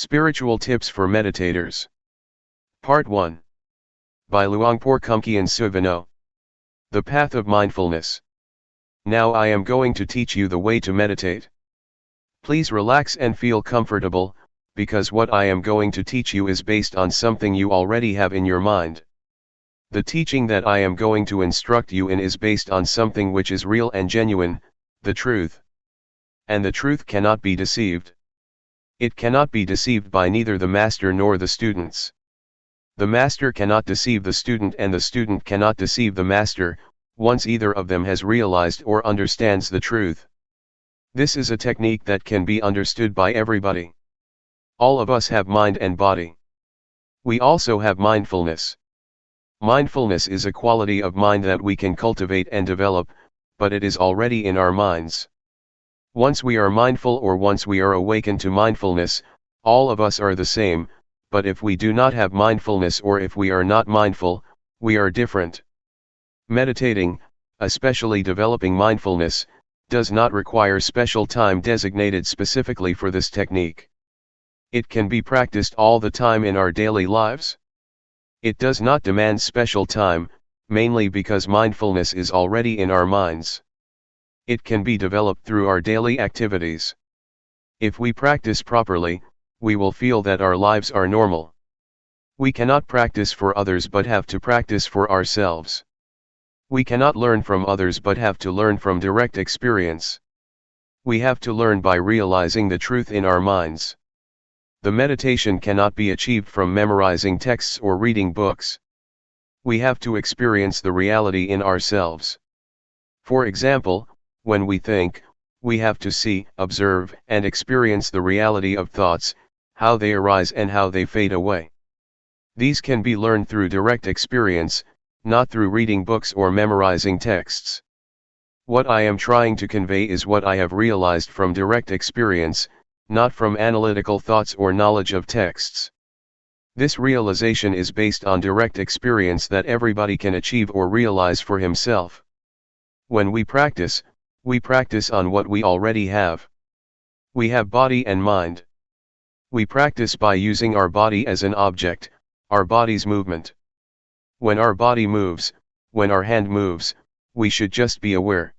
Spiritual Tips for Meditators. Part 1. By Luangpor Teean. The Path of Mindfulness. Now I am going to teach you the way to meditate. Please relax and feel comfortable, because what I am going to teach you is based on something you already have in your mind. The teaching that I am going to instruct you in is based on something which is real and genuine, the truth. And the truth cannot be deceived. It cannot be deceived by neither the master nor the students. The master cannot deceive the student and the student cannot deceive the master, once either of them has realized or understands the truth. This is a technique that can be understood by everybody. All of us have mind and body. We also have mindfulness. Mindfulness is a quality of mind that we can cultivate and develop, but it is already in our minds. Once we are mindful or once we are awakened to mindfulness, all of us are the same, but if we do not have mindfulness or if we are not mindful, we are different. Meditating, especially developing mindfulness, does not require special time designated specifically for this technique. It can be practiced all the time in our daily lives. It does not demand special time, mainly because mindfulness is already in our minds. It can be developed through our daily activities. If we practice properly, we will feel that our lives are normal. We cannot practice for others but have to practice for ourselves. We cannot learn from others but have to learn from direct experience. We have to learn by realizing the truth in our minds. The meditation cannot be achieved from memorizing texts or reading books. We have to experience the reality in ourselves. For example, when we think, we have to see, observe, and experience the reality of thoughts, how they arise and how they fade away. These can be learned through direct experience, not through reading books or memorizing texts. What I am trying to convey is what I have realized from direct experience, not from analytical thoughts or knowledge of texts. This realization is based on direct experience that everybody can achieve or realize for himself. When we practice on what we already have. We have body and mind. We practice by using our body as an object, our body's movement. When our body moves, when our hand moves, we should just be aware.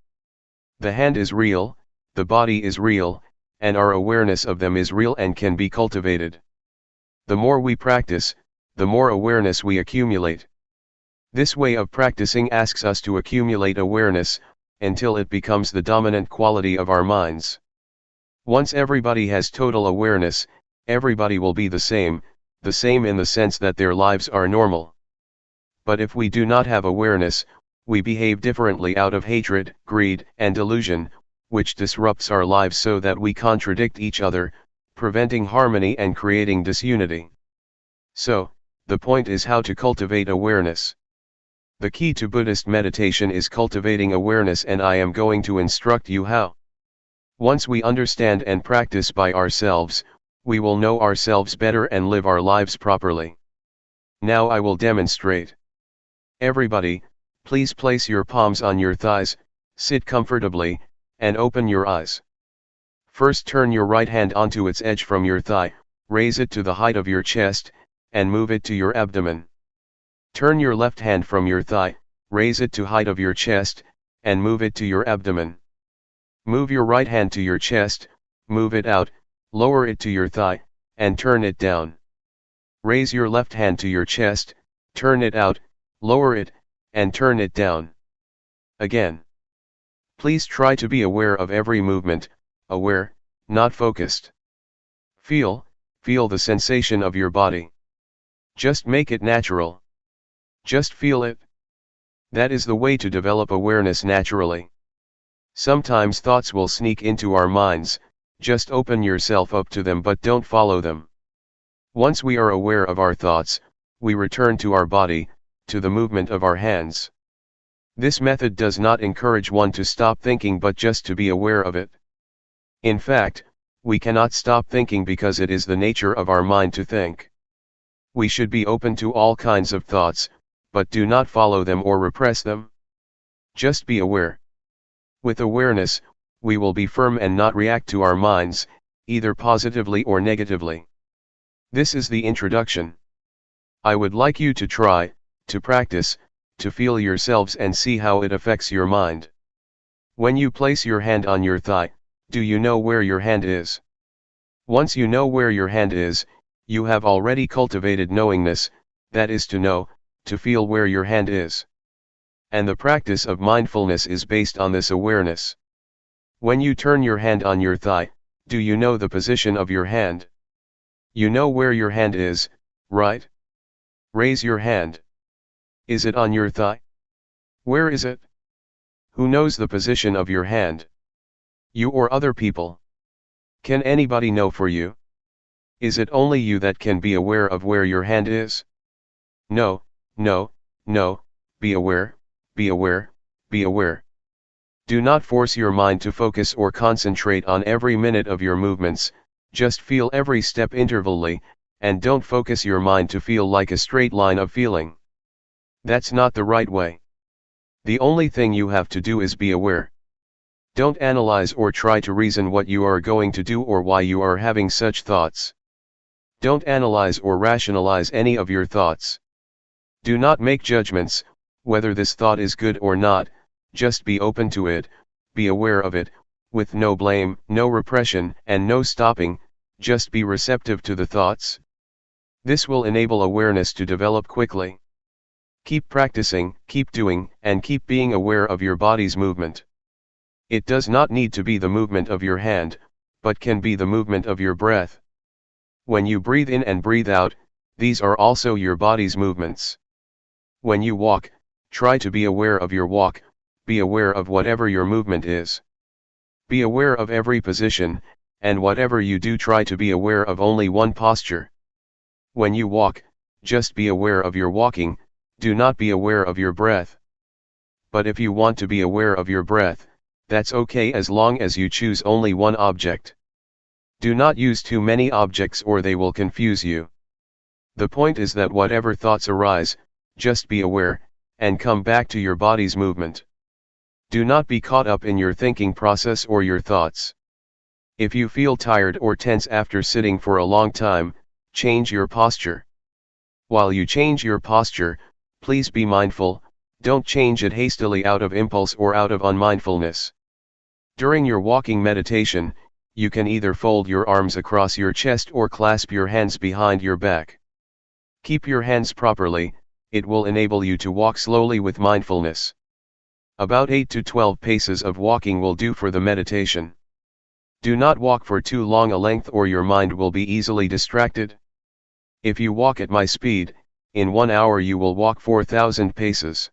The hand is real, the body is real, and our awareness of them is real and can be cultivated. The more we practice, the more awareness we accumulate. This way of practicing asks us to accumulate awareness, until it becomes the dominant quality of our minds. Once everybody has total awareness, everybody will be the same in the sense that their lives are normal. But if we do not have awareness, we behave differently out of hatred, greed, and delusion, which disrupts our lives so that we contradict each other, preventing harmony and creating disunity. So, the point is how to cultivate awareness. The key to Buddhist meditation is cultivating awareness, and I am going to instruct you how. Once we understand and practice by ourselves, we will know ourselves better and live our lives properly. Now I will demonstrate. Everybody, please place your palms on your thighs, sit comfortably, and open your eyes. First turn your right hand onto its edge from your thigh, raise it to the height of your chest, and move it to your abdomen. Turn your left hand from your thigh, raise it to height of your chest, and move it to your abdomen. Move your right hand to your chest, move it out, lower it to your thigh, and turn it down. Raise your left hand to your chest, turn it out, lower it, and turn it down. Again. Please try to be aware of every movement, aware, not focused. Feel the sensation of your body. Just make it natural. Just feel it. That is the way to develop awareness naturally. Sometimes thoughts will sneak into our minds, just open yourself up to them but don't follow them. Once we are aware of our thoughts, we return to our body, to the movement of our hands. This method does not encourage one to stop thinking but just to be aware of it. In fact, we cannot stop thinking because it is the nature of our mind to think. We should be open to all kinds of thoughts, but do not follow them or repress them. Just be aware. With awareness, we will be firm and not react to our minds, either positively or negatively. This is the introduction. I would like you to try, to practice, to feel yourselves and see how it affects your mind. When you place your hand on your thigh, do you know where your hand is? Once you know where your hand is, you have already cultivated knowingness, that is to know, to feel where your hand is. And the practice of mindfulness is based on this awareness. When you turn your hand on your thigh, do you know the position of your hand? You know where your hand is, right? Raise your hand. Is it on your thigh? Where is it? Who knows the position of your hand? You or other people? Can anybody know for you? Is it only you that can be aware of where your hand is? No, no, no, be aware, be aware, be aware. Do not force your mind to focus or concentrate on every minute of your movements, just feel every step intervally, and don't focus your mind to feel like a straight line of feeling. That's not the right way. The only thing you have to do is be aware. Don't analyze or try to reason what you are going to do or why you are having such thoughts. Don't analyze or rationalize any of your thoughts. Do not make judgments, whether this thought is good or not, just be open to it, be aware of it, with no blame, no repression, and no stopping, just be receptive to the thoughts. This will enable awareness to develop quickly. Keep practicing, keep doing, and keep being aware of your body's movement. It does not need to be the movement of your hand, but can be the movement of your breath. When you breathe in and breathe out, these are also your body's movements. When you walk, try to be aware of your walk, be aware of whatever your movement is. Be aware of every position, and whatever you do try to be aware of only one posture. When you walk, just be aware of your walking, do not be aware of your breath. But if you want to be aware of your breath, that's okay as long as you choose only one object. Do not use too many objects or they will confuse you. The point is that whatever thoughts arise, just be aware, and come back to your body's movement. Do not be caught up in your thinking process or your thoughts. If you feel tired or tense after sitting for a long time, change your posture. While you change your posture, please be mindful, don't change it hastily out of impulse or out of unmindfulness. During your walking meditation, you can either fold your arms across your chest or clasp your hands behind your back. Keep your hands properly, it will enable you to walk slowly with mindfulness. About 8 to 12 paces of walking will do for the meditation. Do not walk for too long a length or your mind will be easily distracted. If you walk at my speed, in 1 hour you will walk 4,000 paces.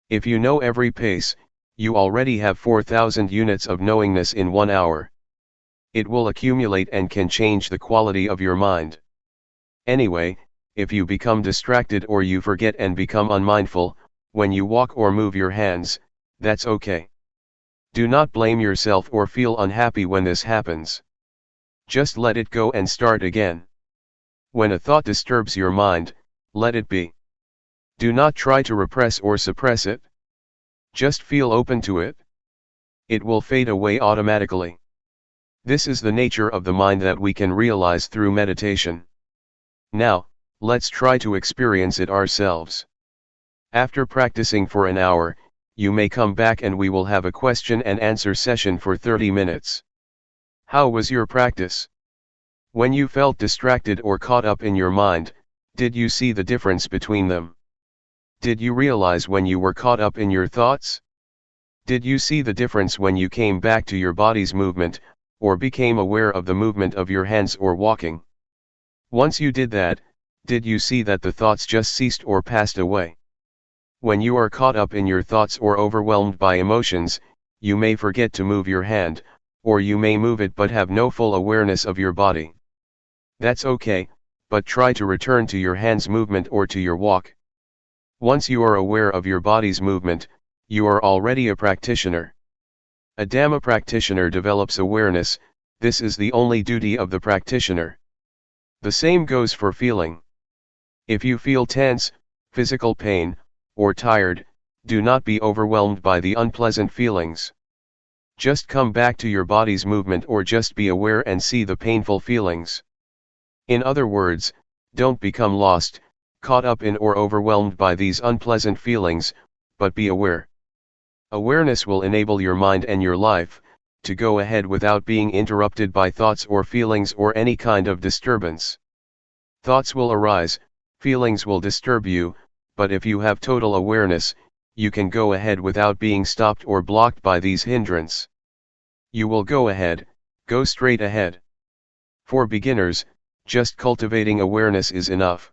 If you know every pace, you already have 4,000 units of knowingness in 1 hour. It will accumulate and can change the quality of your mind. Anyway, if you become distracted or you forget and become unmindful, when you walk or move your hands, that's okay. Do not blame yourself or feel unhappy when this happens. Just let it go and start again. When a thought disturbs your mind, let it be. Do not try to repress or suppress it. Just feel open to it. It will fade away automatically. This is the nature of the mind that we can realize through meditation. Now, let's try to experience it ourselves. After practicing for an hour, you may come back and we will have a question and answer session for 30 minutes. How was your practice? When you felt distracted or caught up in your mind, did you see the difference between them? Did you realize when you were caught up in your thoughts? Did you see the difference when you came back to your body's movement, or became aware of the movement of your hands or walking? Once you did that, did you see that the thoughts just ceased or passed away? When you are caught up in your thoughts or overwhelmed by emotions, you may forget to move your hand, or you may move it but have no full awareness of your body. That's okay, but try to return to your hand's movement or to your walk. Once you are aware of your body's movement, you are already a practitioner. A Dhamma practitioner develops awareness. This is the only duty of the practitioner. The same goes for feeling. If you feel tense, physical pain, or tired, do not be overwhelmed by the unpleasant feelings. Just come back to your body's movement or just be aware and see the painful feelings. In other words, don't become lost, caught up in or overwhelmed by these unpleasant feelings, but be aware. Awareness will enable your mind and your life to go ahead without being interrupted by thoughts or feelings or any kind of disturbance. Thoughts will arise, feelings will disturb you, but if you have total awareness, you can go ahead without being stopped or blocked by these hindrances. You will go ahead, go straight ahead. For beginners, just cultivating awareness is enough.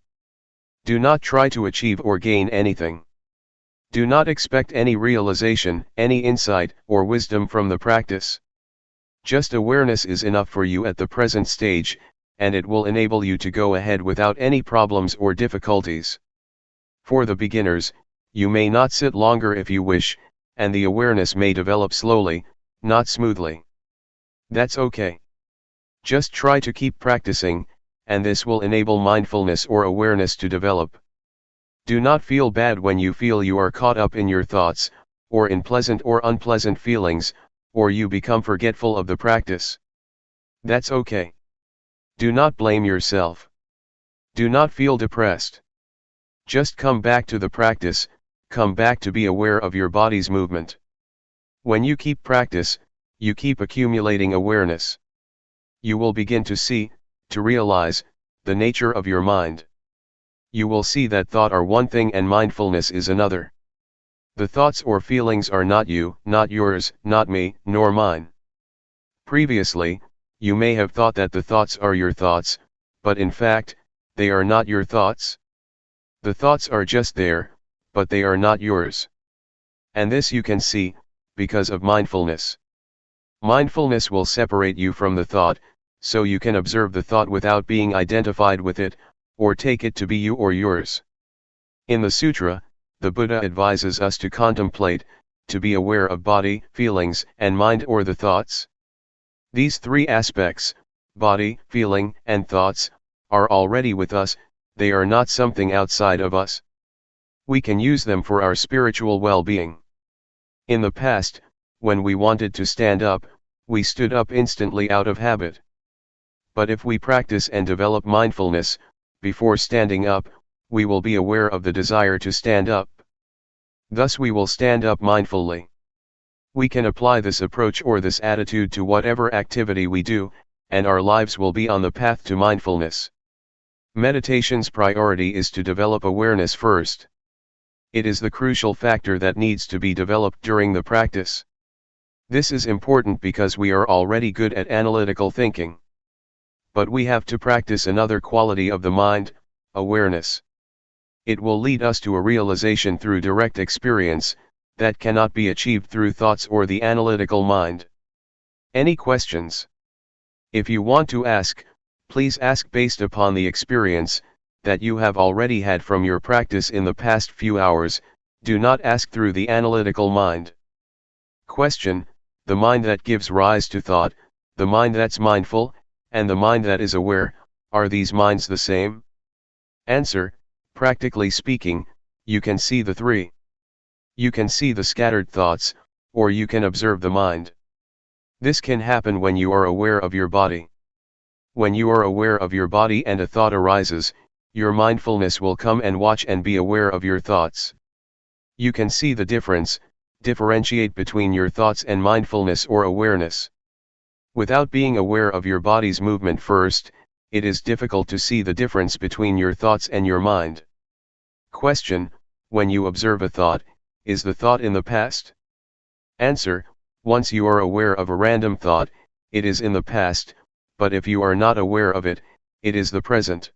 Do not try to achieve or gain anything. Do not expect any realization, any insight, or wisdom from the practice. Just awareness is enough for you at the present stage, and it will enable you to go ahead without any problems or difficulties. For the beginners, you may not sit longer if you wish, and the awareness may develop slowly, not smoothly. That's okay. Just try to keep practicing, and this will enable mindfulness or awareness to develop. Do not feel bad when you feel you are caught up in your thoughts, or in pleasant or unpleasant feelings, or you become forgetful of the practice. That's okay. Do not blame yourself. Do not feel depressed. Just come back to the practice, come back to be aware of your body's movement. When you keep practice, you keep accumulating awareness. You will begin to see, to realize, the nature of your mind. You will see that thought are one thing and mindfulness is another. The thoughts or feelings are not you, not yours, not me, nor mine. Previously, you may have thought that the thoughts are your thoughts, but in fact, they are not your thoughts. The thoughts are just there, but they are not yours. And this you can see, because of mindfulness. Mindfulness will separate you from the thought, so you can observe the thought without being identified with it, or take it to be you or yours. In the sutra, the Buddha advises us to contemplate, to be aware of body, feelings, and mind or the thoughts. These three aspects, body, feeling, and thoughts, are already with us, they are not something outside of us. We can use them for our spiritual well-being. In the past, when we wanted to stand up, we stood up instantly out of habit. But if we practice and develop mindfulness, before standing up, we will be aware of the desire to stand up. Thus we will stand up mindfully. We can apply this approach or this attitude to whatever activity we do, and our lives will be on the path to mindfulness. Meditation's priority is to develop awareness first. It is the crucial factor that needs to be developed during the practice. This is important because we are already good at analytical thinking. But we have to practice another quality of the mind, awareness. It will lead us to a realization through direct experience, that cannot be achieved through thoughts or the analytical mind. Any questions? If you want to ask, please ask based upon the experience that you have already had from your practice in the past few hours. Do not ask through the analytical mind. Question: the mind that gives rise to thought, the mind that's mindful, and the mind that is aware, are these minds the same? Answer: practically speaking, you can see the three. You can see the scattered thoughts, or you can observe the mind. This can happen when you are aware of your body. When you are aware of your body and a thought arises, your mindfulness will come and watch and be aware of your thoughts. You can see the difference, differentiate between your thoughts and mindfulness or awareness. Without being aware of your body's movement first, it is difficult to see the difference between your thoughts and your mind. Question: when you observe a thought, is the thought in the past? Answer: once you are aware of a random thought, it is in the past, but if you are not aware of it, it is the present.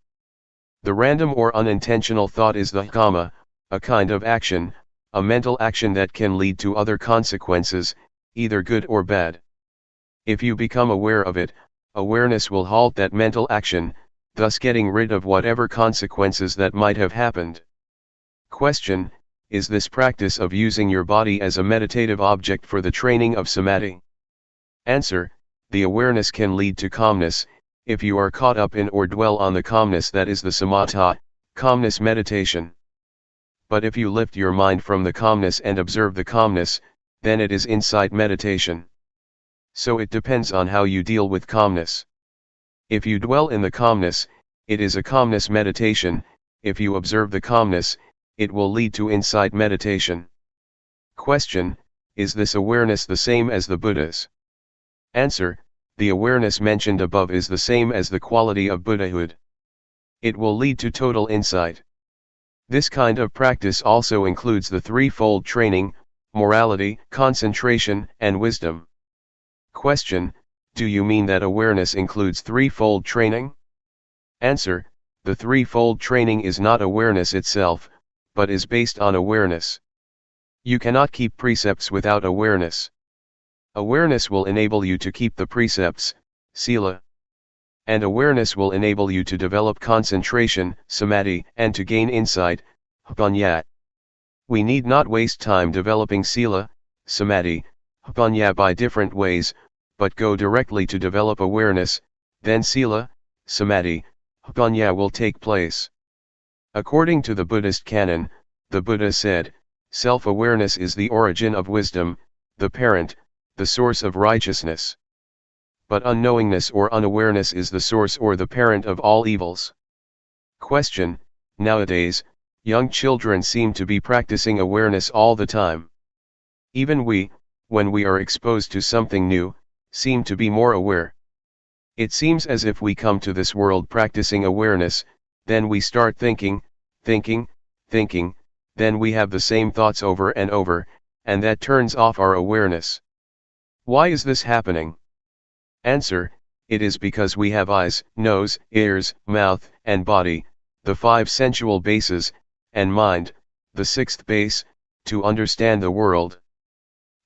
The random or unintentional thought is the kamma, a kind of action, a mental action that can lead to other consequences. either good or bad. If you become aware of it, awareness will halt that mental action, thus getting rid of whatever consequences that might have happened. Question: is this practice of using your body as a meditative object for the training of samadhi? Answer: the awareness can lead to calmness, if you are caught up in or dwell on the calmness that is the samatha, calmness meditation. But if you lift your mind from the calmness and observe the calmness, then it is insight meditation. So it depends on how you deal with calmness. If you dwell in the calmness, it is a calmness meditation. If you observe the calmness, it will lead to insight meditation. Question: is this awareness the same as the Buddha's? Answer: the awareness mentioned above is the same as the quality of Buddhahood. It will lead to total insight. This kind of practice also includes the threefold training: morality, concentration, and wisdom. Question: do you mean that awareness includes threefold training? Answer: the threefold training is not awareness itself, but is based on awareness. You cannot keep precepts without awareness. Awareness will enable you to keep the precepts, sila. And awareness will enable you to develop concentration, samadhi, and to gain insight, panya. We need not waste time developing sila, samadhi, panya by different ways, but go directly to develop awareness, then sila, samadhi, panya will take place. According to the Buddhist canon, the Buddha said, self-awareness is the origin of wisdom, the parent, the source of righteousness. But unknowingness or unawareness is the source or the parent of all evils. Question: nowadays, young children seem to be practicing awareness all the time. Even we, when we are exposed to something new, seem to be more aware. It seems as if we come to this world practicing awareness, then we start thinking, then we have the same thoughts over and over, and that turns off our awareness. Why is this happening? Answer: it is because we have eyes, nose, ears, mouth, and body, the 5 sensual bases, and mind, the 6th base, to understand the world.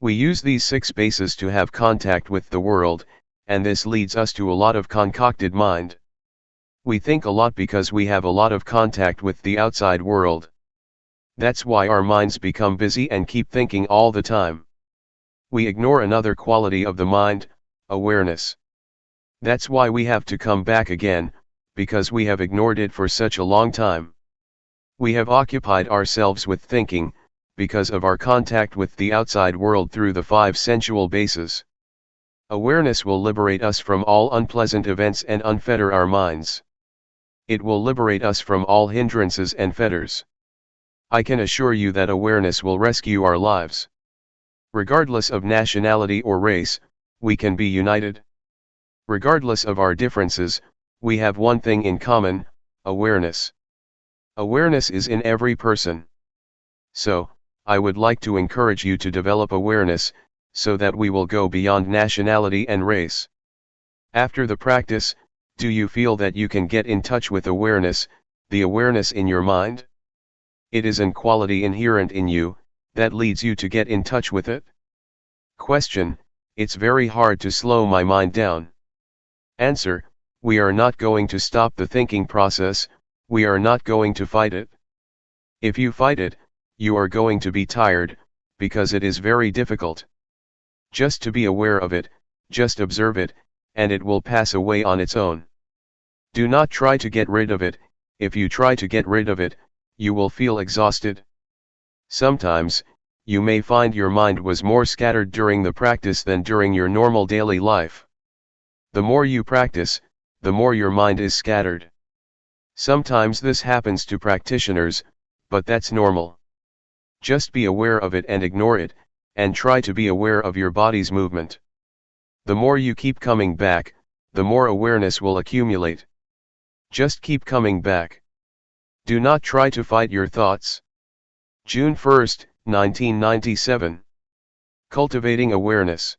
We use these 6 bases to have contact with the world, and this leads us to a lot of concocted mind. We think a lot because we have a lot of contact with the outside world. That's why our minds become busy and keep thinking all the time. We ignore another quality of the mind, awareness. That's why we have to come back again, because we have ignored it for such a long time. We have occupied ourselves with thinking, because of our contact with the outside world through the 5 sensual bases. Awareness will liberate us from all unpleasant events and unfetter our minds. It will liberate us from all hindrances and fetters. I can assure you that awareness will rescue our lives. Regardless of nationality or race, we can be united. Regardless of our differences, we have one thing in common: awareness. Awareness is in every person. So, I would like to encourage you to develop awareness, so that we will go beyond nationality and race. After the practice, do you feel that you can get in touch with awareness, the awareness in your mind? It is an quality inherent in you, that leads you to get in touch with it. Question: it's very hard to slow my mind down. Answer: we are not going to stop the thinking process, we are not going to fight it. If you fight it, you are going to be tired, because it is very difficult. Just to be aware of it, just observe it, and it will pass away on its own. Do not try to get rid of it. If you try to get rid of it, you will feel exhausted. Sometimes, you may find your mind was more scattered during the practice than during your normal daily life. The more you practice, the more your mind is scattered. Sometimes this happens to practitioners, but that's normal. Just be aware of it and ignore it, and try to be aware of your body's movement. The more you keep coming back, the more awareness will accumulate. Just keep coming back. Do not try to fight your thoughts. June 1, 1997. Cultivating awareness.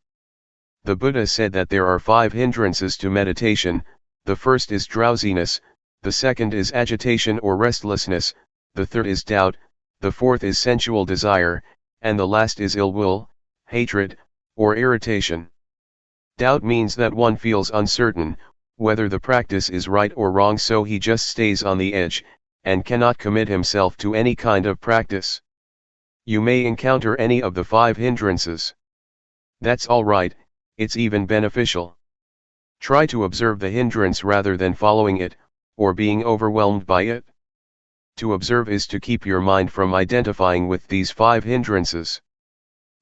The Buddha said that there are 5 hindrances to meditation. The first is drowsiness, the second is agitation or restlessness, the third is doubt, the fourth is sensual desire, and the last is ill will, hatred, or irritation. Doubt means that one feels uncertain, whether the practice is right or wrong, so he just stays on the edge, and cannot commit himself to any kind of practice. You may encounter any of the 5 hindrances. That's alright, it's even beneficial. Try to observe the hindrance rather than following it, or being overwhelmed by it. To observe is to keep your mind from identifying with these 5 hindrances.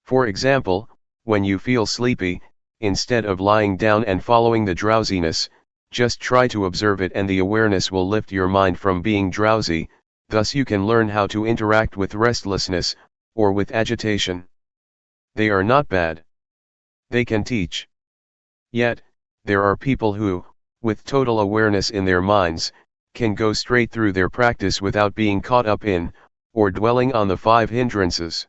For example, when you feel sleepy, instead of lying down and following the drowsiness, just try to observe it, and the awareness will lift your mind from being drowsy. Thus you can learn how to interact with restlessness, or with agitation. They are not bad. They can teach. Yet, there are people who, with total awareness in their minds, can go straight through their practice without being caught up in, or dwelling on the 5 hindrances.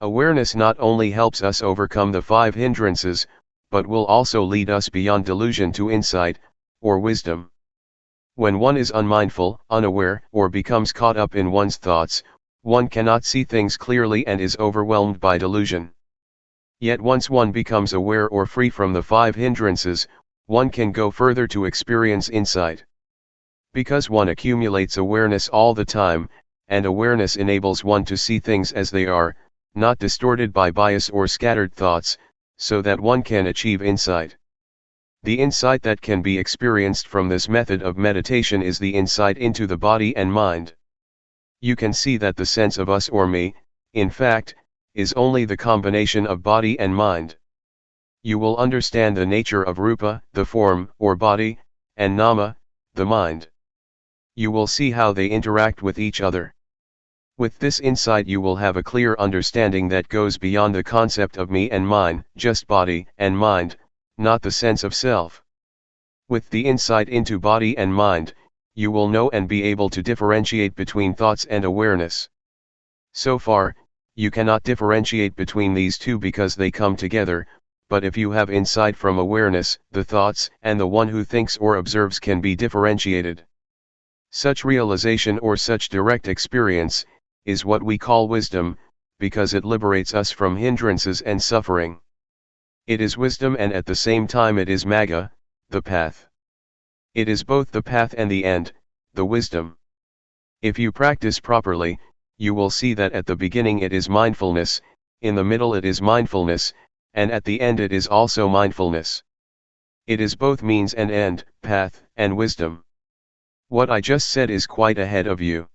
Awareness not only helps us overcome the 5 hindrances, but will also lead us beyond delusion to insight, or wisdom. When one is unmindful, unaware, or becomes caught up in one's thoughts, one cannot see things clearly and is overwhelmed by delusion. Yet once one becomes aware or free from the 5 hindrances, one can go further to experience insight. Because one accumulates awareness all the time, and awareness enables one to see things as they are, not distorted by bias or scattered thoughts, so that one can achieve insight. The insight that can be experienced from this method of meditation is the insight into the body and mind. You can see that the sense of us or me, in fact, is only the combination of body and mind. You will understand the nature of rupa, the form or body, and nama, the mind. You will see how they interact with each other. With this insight you will have a clear understanding that goes beyond the concept of me and mine, just body and mind, not the sense of self. With the insight into body and mind, you will know and be able to differentiate between thoughts and awareness. So far, you cannot differentiate between these two because they come together, but if you have insight from awareness, the thoughts and the one who thinks or observes can be differentiated. Such realization or such direct experience is what we call wisdom, because it liberates us from hindrances and suffering. It is wisdom, and at the same time it is magga, the path. It is both the path and the end, the wisdom. If you practice properly, you will see that at the beginning it is mindfulness, in the middle it is mindfulness, and at the end it is also mindfulness. It is both means and end, path and wisdom. What I just said is quite ahead of you.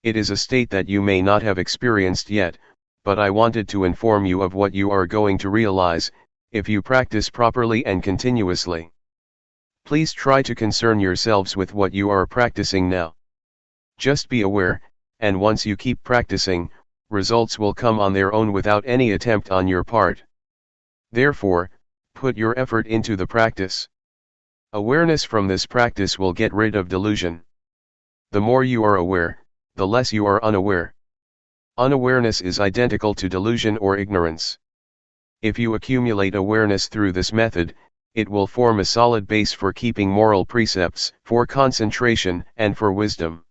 It is a state that you may not have experienced yet, but I wanted to inform you of what you are going to realize, if you practice properly and continuously. Please try to concern yourselves with what you are practicing now. Just be aware, and once you keep practicing, results will come on their own without any attempt on your part. Therefore, put your effort into the practice. Awareness from this practice will get rid of delusion. The more you are aware, the less you are unaware. Unawareness is identical to delusion or ignorance. If you accumulate awareness through this method, it will form a solid base for keeping moral precepts, for concentration, and for wisdom.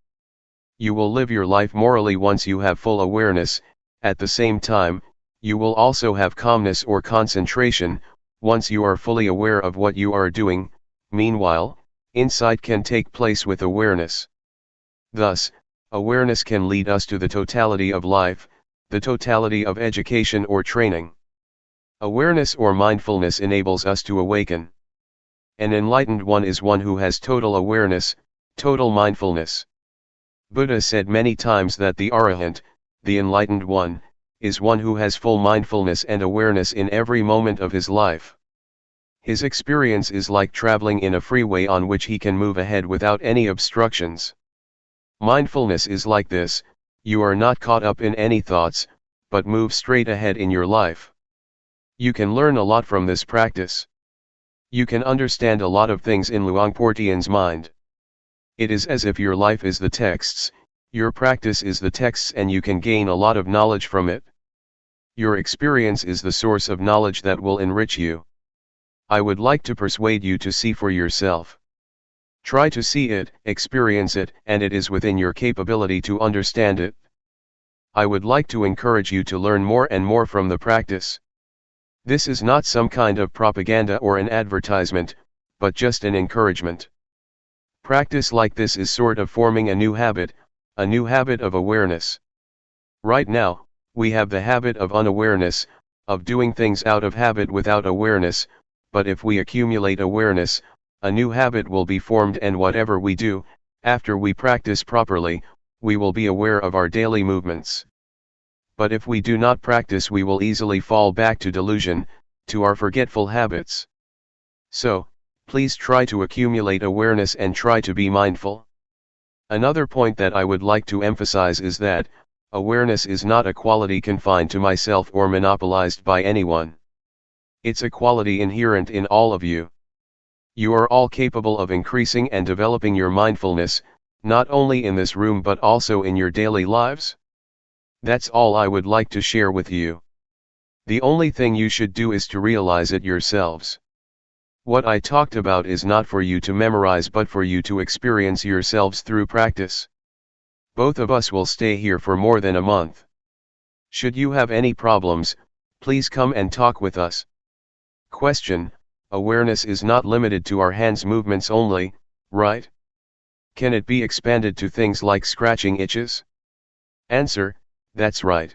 You will live your life morally once you have full awareness. At the same time, you will also have calmness or concentration, once you are fully aware of what you are doing. Meanwhile, insight can take place with awareness. Thus, awareness can lead us to the totality of life, the totality of education or training. Awareness or mindfulness enables us to awaken. An enlightened one is one who has total awareness, total mindfulness. Buddha said many times that the Arahant, the enlightened one, is one who has full mindfulness and awareness in every moment of his life. His experience is like traveling in a freeway on which he can move ahead without any obstructions. Mindfulness is like this: you are not caught up in any thoughts, but move straight ahead in your life. You can learn a lot from this practice. You can understand a lot of things in Luangpor Teean's mind. It is as if your life is the texts, your practice is the texts, and you can gain a lot of knowledge from it. Your experience is the source of knowledge that will enrich you. I would like to persuade you to see for yourself. Try to see it, experience it, and it is within your capability to understand it. I would like to encourage you to learn more and more from the practice. This is not some kind of propaganda or an advertisement, but just an encouragement. Practice like this is sort of forming a new habit of awareness. Right now, we have the habit of unawareness, of doing things out of habit without awareness, but if we accumulate awareness, a new habit will be formed, and whatever we do, after we practice properly, we will be aware of our daily movements. But if we do not practice, we will easily fall back to delusion, to our forgetful habits. So, please try to accumulate awareness and try to be mindful. Another point that I would like to emphasize is that, awareness is not a quality confined to myself or monopolized by anyone. It's a quality inherent in all of you. You are all capable of increasing and developing your mindfulness, not only in this room but also in your daily lives. That's all I would like to share with you. The only thing you should do is to realize it yourselves. What I talked about is not for you to memorize but for you to experience yourselves through practice. Both of us will stay here for more than a month. Should you have any problems, please come and talk with us. Question: awareness is not limited to our hands movements only, right? Can it be expanded to things like scratching itches? Answer: that's right.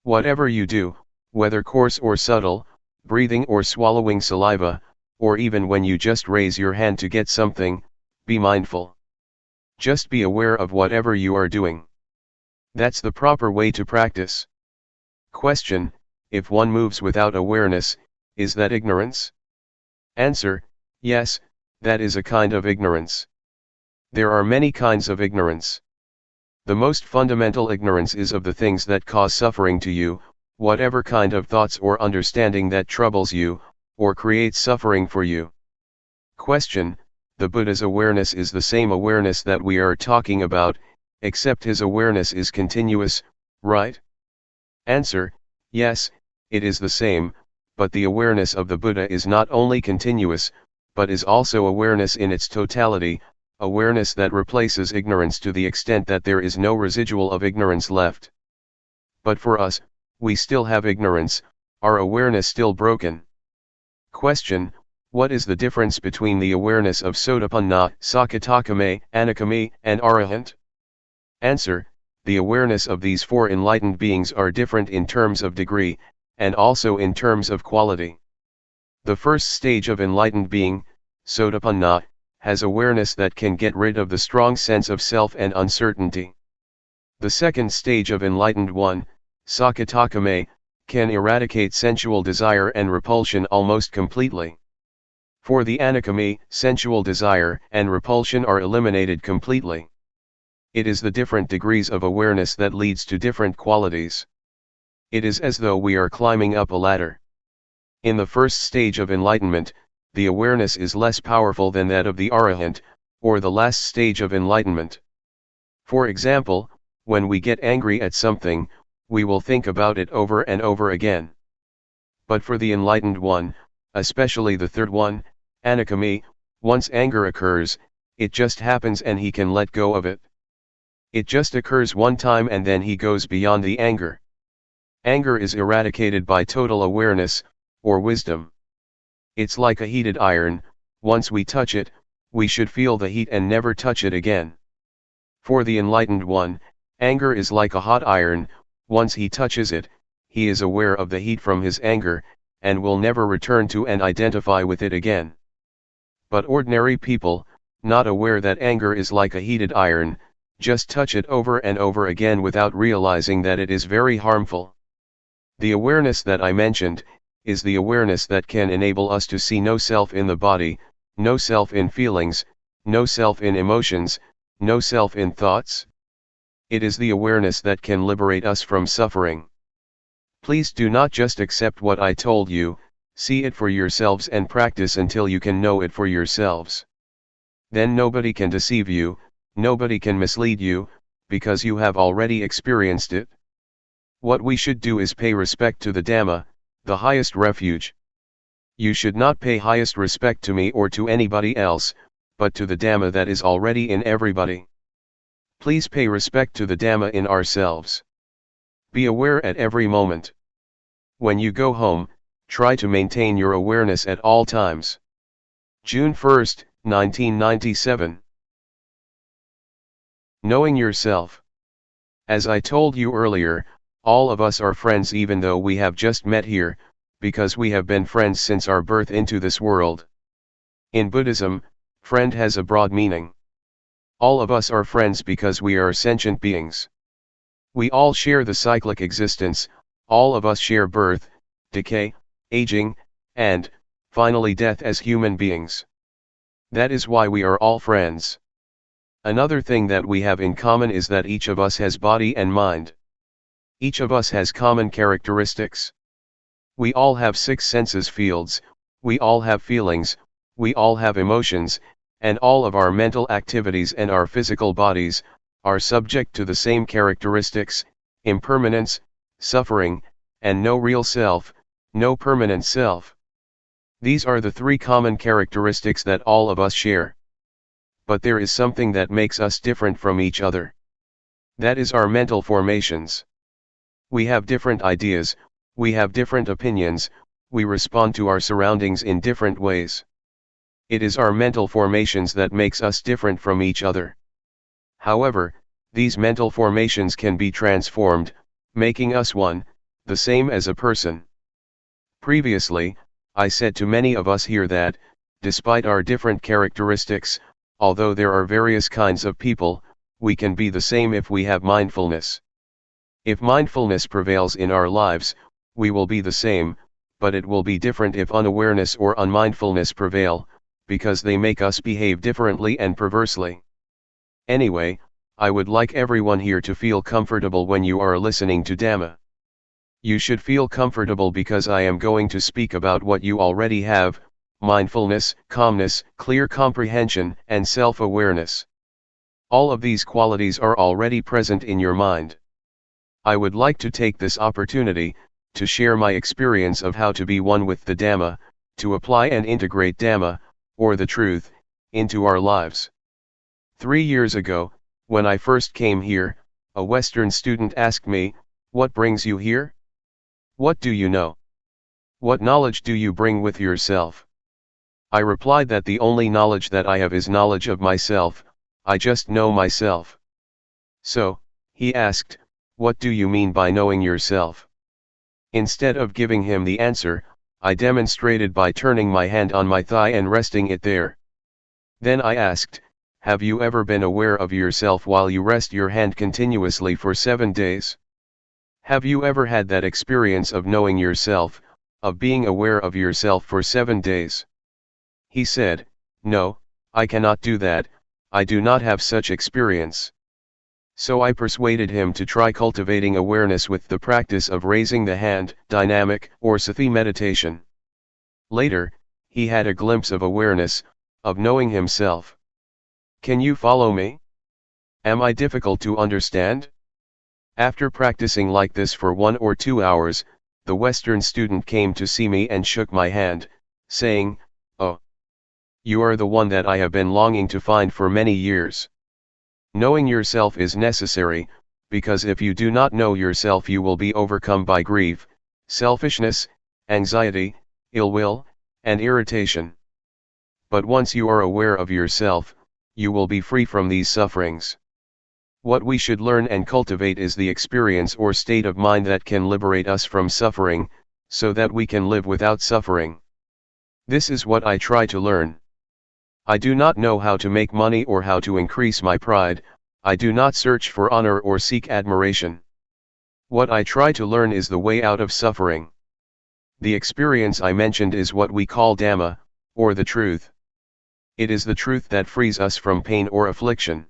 Whatever you do, whether coarse or subtle, breathing or swallowing saliva, or even when you just raise your hand to get something, be mindful. Just be aware of whatever you are doing. That's the proper way to practice. Question: if one moves without awareness, is that ignorance? Answer: yes, that is a kind of ignorance. There are many kinds of ignorance. The most fundamental ignorance is of the things that cause suffering to you, whatever kind of thoughts or understanding that troubles you, or creates suffering for you. Question: the Buddha's awareness is the same awareness that we are talking about, except his awareness is continuous, right? Answer: yes, it is the same, but the awareness of the Buddha is not only continuous, but is also awareness in its totality, awareness that replaces ignorance to the extent that there is no residual of ignorance left. But for us, we still have ignorance, our awareness still broken. Question: what is the difference between the awareness of Sotapanna, Sakadagami, Anagami, and Arahant? Answer: the awareness of these four enlightened beings are different in terms of degree, and also in terms of quality. The first stage of enlightened being, Sotapanna, has awareness that can get rid of the strong sense of self and uncertainty. The second stage of enlightened one, Sakadagami, can eradicate sensual desire and repulsion almost completely. For the Anagami, sensual desire and repulsion are eliminated completely. It is the different degrees of awareness that leads to different qualities. It is as though we are climbing up a ladder. In the first stage of enlightenment, the awareness is less powerful than that of the Arahant, or the last stage of enlightenment. For example, when we get angry at something, we will think about it over and over again. But for the enlightened one, especially the third one, Anagami, once anger occurs, it just happens and he can let go of it. It just occurs one time and then he goes beyond the anger. Anger is eradicated by total awareness, or wisdom. It's like a heated iron, once we touch it, we should feel the heat and never touch it again. For the enlightened one, anger is like a hot iron, once he touches it, he is aware of the heat from his anger, and will never return to and identify with it again. But ordinary people, not aware that anger is like a heated iron, just touch it over and over again without realizing that it is very harmful. The awareness that I mentioned, is the awareness that can enable us to see no self in the body, no self in feelings, no self in emotions, no self in thoughts. It is the awareness that can liberate us from suffering. Please do not just accept what I told you, see it for yourselves and practice until you can know it for yourselves. Then nobody can deceive you, nobody can mislead you, because you have already experienced it. What we should do is pay respect to the Dhamma, the highest refuge. You should not pay highest respect to me or to anybody else, but to the Dhamma that is already in everybody. Please pay respect to the Dhamma in ourselves. Be aware at every moment. When you go home, Try to maintain your awareness at all times. June 1, 1997. Knowing yourself. As I told you earlier, all of us are friends even though we have just met here, because we have been friends since our birth into this world. In Buddhism, friend has a broad meaning. All of us are friends because we are sentient beings. We all share the cyclic existence, all of us share birth, decay, aging, and, finally death as human beings. That is why we are all friends. Another thing that we have in common is that each of us has body and mind. Each of us has common characteristics. We all have 6 senses fields, we all have feelings, we all have emotions, and all of our mental activities and our physical bodies are subject to the same characteristics: impermanence, suffering, and no real self, no permanent self. These are the 3 common characteristics that all of us share. But there is something that makes us different from each other. That is our mental formations. We have different ideas, we have different opinions, we respond to our surroundings in different ways. It is our mental formations that makes us different from each other. However, these mental formations can be transformed, making us one, the same as a person. Previously, I said to many of us here that, despite our different characteristics, although there are various kinds of people, we can be the same if we have mindfulness. If mindfulness prevails in our lives, we will be the same, but it will be different if unawareness or unmindfulness prevail, because they make us behave differently and perversely. Anyway, I would like everyone here to feel comfortable when you are listening to Dhamma. You should feel comfortable because I am going to speak about what you already have: mindfulness, calmness, clear comprehension, and self-awareness. All of these qualities are already present in your mind. I would like to take this opportunity to share my experience of how to be one with the Dhamma, to apply and integrate Dhamma, or the truth, into our lives. 3 years ago, when I first came here, a Western student asked me, "What brings you here? What do you know? What knowledge do you bring with yourself?" I replied that the only knowledge that I have is knowledge of myself. I just know myself. So, he asked, "What do you mean by knowing yourself?" Instead of giving him the answer, I demonstrated by turning my hand on my thigh and resting it there. Then I asked, "Have you ever been aware of yourself while you rest your hand continuously for 7 days? Have you ever had that experience of knowing yourself, of being aware of yourself for 7 days?" He said, "No, I cannot do that, I do not have such experience." So I persuaded him to try cultivating awareness with the practice of raising the hand, dynamic or sati meditation. Later, he had a glimpse of awareness, of knowing himself. Can you follow me? Am I difficult to understand? After practicing like this for 1 or 2 hours, the Western student came to see me and shook my hand, saying, "Oh, you are the one that I have been longing to find for many years." Knowing yourself is necessary, because if you do not know yourself you will be overcome by grief, selfishness, anxiety, ill will, and irritation. But once you are aware of yourself, you will be free from these sufferings. What we should learn and cultivate is the experience or state of mind that can liberate us from suffering, so that we can live without suffering. This is what I try to learn. I do not know how to make money or how to increase my pride, I do not search for honor or seek admiration. What I try to learn is the way out of suffering. The experience I mentioned is what we call Dhamma, or the truth. It is the truth that frees us from pain or affliction.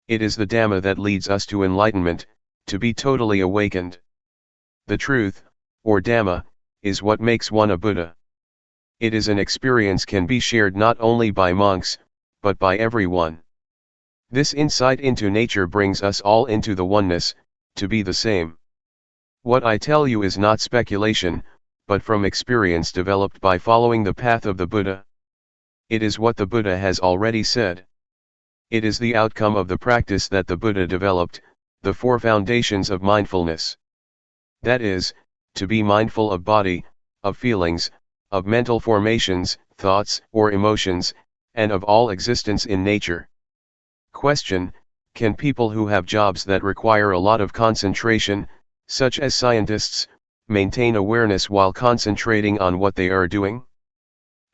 It is the Dhamma that leads us to enlightenment, to be totally awakened. The truth, or Dhamma, is what makes one a Buddha. It is an experience can be shared not only by monks, but by everyone. This insight into nature brings us all into the oneness, to be the same. What I tell you is not speculation, but from experience developed by following the path of the Buddha. It is what the Buddha has already said. It is the outcome of the practice that the Buddha developed, the 4 foundations of mindfulness. That is, to be mindful of body, of feelings, of mental formations, thoughts, or emotions, and of all existence in nature. Question: can people who have jobs that require a lot of concentration, such as scientists, maintain awareness while concentrating on what they are doing?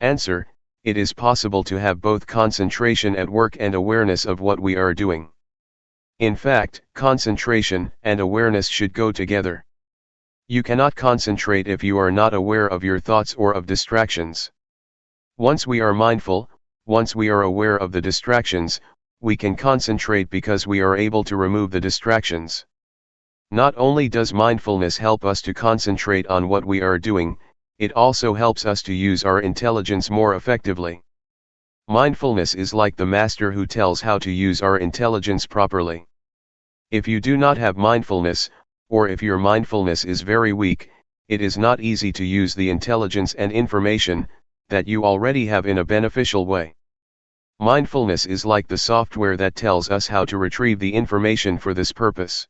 Answer: it is possible to have both concentration at work and awareness of what we are doing. In fact, concentration and awareness should go together. You cannot concentrate if you are not aware of your thoughts or of distractions. Once we are mindful, once we are aware of the distractions, we can concentrate because we are able to remove the distractions. Not only does mindfulness help us to concentrate on what we are doing, it also helps us to use our intelligence more effectively. Mindfulness is like the master who tells how to use our intelligence properly. If you do not have mindfulness, or if your mindfulness is very weak, it is not easy to use the intelligence and information that you already have in a beneficial way. Mindfulness is like the software that tells us how to retrieve the information for this purpose.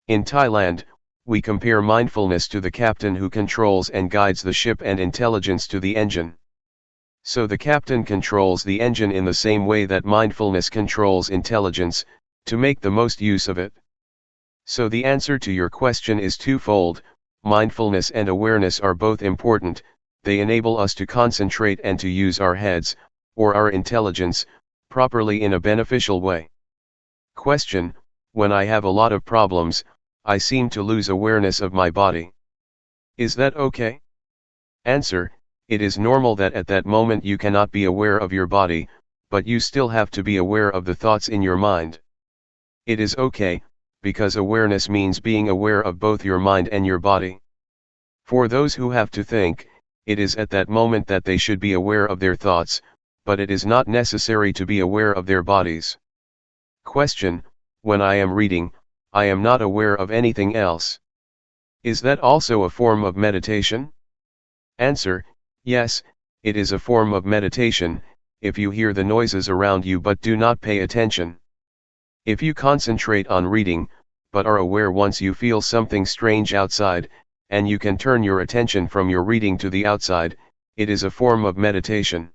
In Thailand, we compare mindfulness to the captain who controls and guides the ship and intelligence to the engine. So the captain controls the engine in the same way that mindfulness controls intelligence, to make the most use of it. So the answer to your question is twofold: mindfulness and awareness are both important. They enable us to concentrate and to use our heads, or our intelligence, properly in a beneficial way. Question: when I have a lot of problems, I seem to lose awareness of my body. Is that okay? Answer: it is normal that at that moment you cannot be aware of your body, but you still have to be aware of the thoughts in your mind. It is okay, because awareness means being aware of both your mind and your body. For those who have to think, it is at that moment that they should be aware of their thoughts, but it is not necessary to be aware of their bodies. Question: when I am reading, I am not aware of anything else. Is that also a form of meditation? Answer: yes, it is a form of meditation, if you hear the noises around you but do not pay attention. If you concentrate on reading, but are aware once you feel something strange outside, and you can turn your attention from your reading to the outside, it is a form of meditation.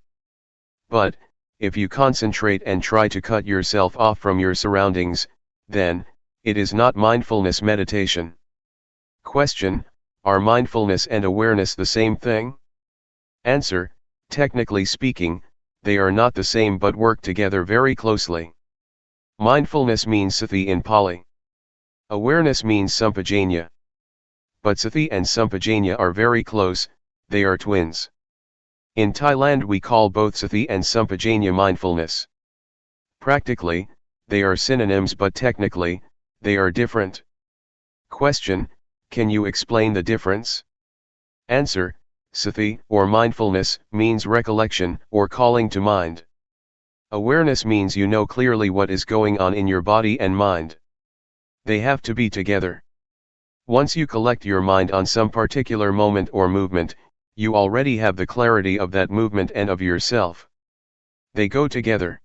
But, if you concentrate and try to cut yourself off from your surroundings, then, it is not mindfulness meditation. Question: are mindfulness and awareness the same thing? Answer: technically speaking, they are not the same but work together very closely. Mindfulness means sati in Pali. Awareness means sampajanya. But sati and sampajanya are very close, they are twins. In Thailand we call both sati and sampajanya mindfulness. Practically, they are synonyms, but technically, they are different. Question: can you explain the difference? Answer: sati, or mindfulness, means recollection, or calling to mind. Awareness means you know clearly what is going on in your body and mind. They have to be together. Once you collect your mind on some particular moment or movement, you already have the clarity of that movement and of yourself. They go together.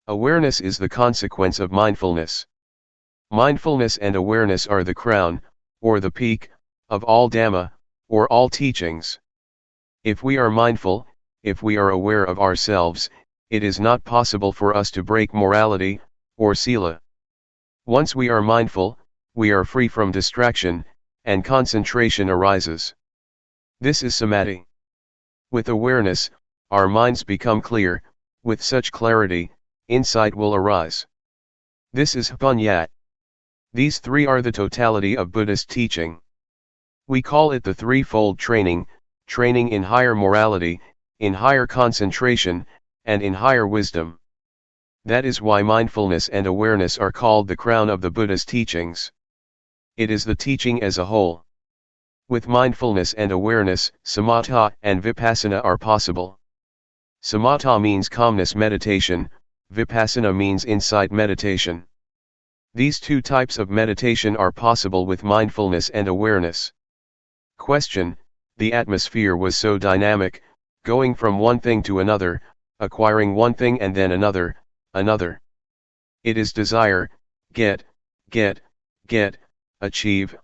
Awareness is the consequence of mindfulness. Mindfulness and awareness are the crown, or the peak, of all Dhamma, or all teachings. If we are mindful, if we are aware of ourselves, it is not possible for us to break morality, or sila. Once we are mindful, we are free from distraction, and concentration arises. This is samadhi. With awareness, our minds become clear. With such clarity, insight will arise. This is Panyat. These three are the totality of Buddhist teaching. We call it the threefold training: training in higher morality, in higher concentration, and in higher wisdom. That is why mindfulness and awareness are called the crown of the Buddha's teachings. It is the teaching as a whole. With mindfulness and awareness, samatha and vipassana are possible. Samatha means calmness meditation, vipassana means insight meditation. These two types of meditation are possible with mindfulness and awareness. Question: the atmosphere was so dynamic, going from one thing to another, acquiring one thing and then another. It is desire, get, achieve,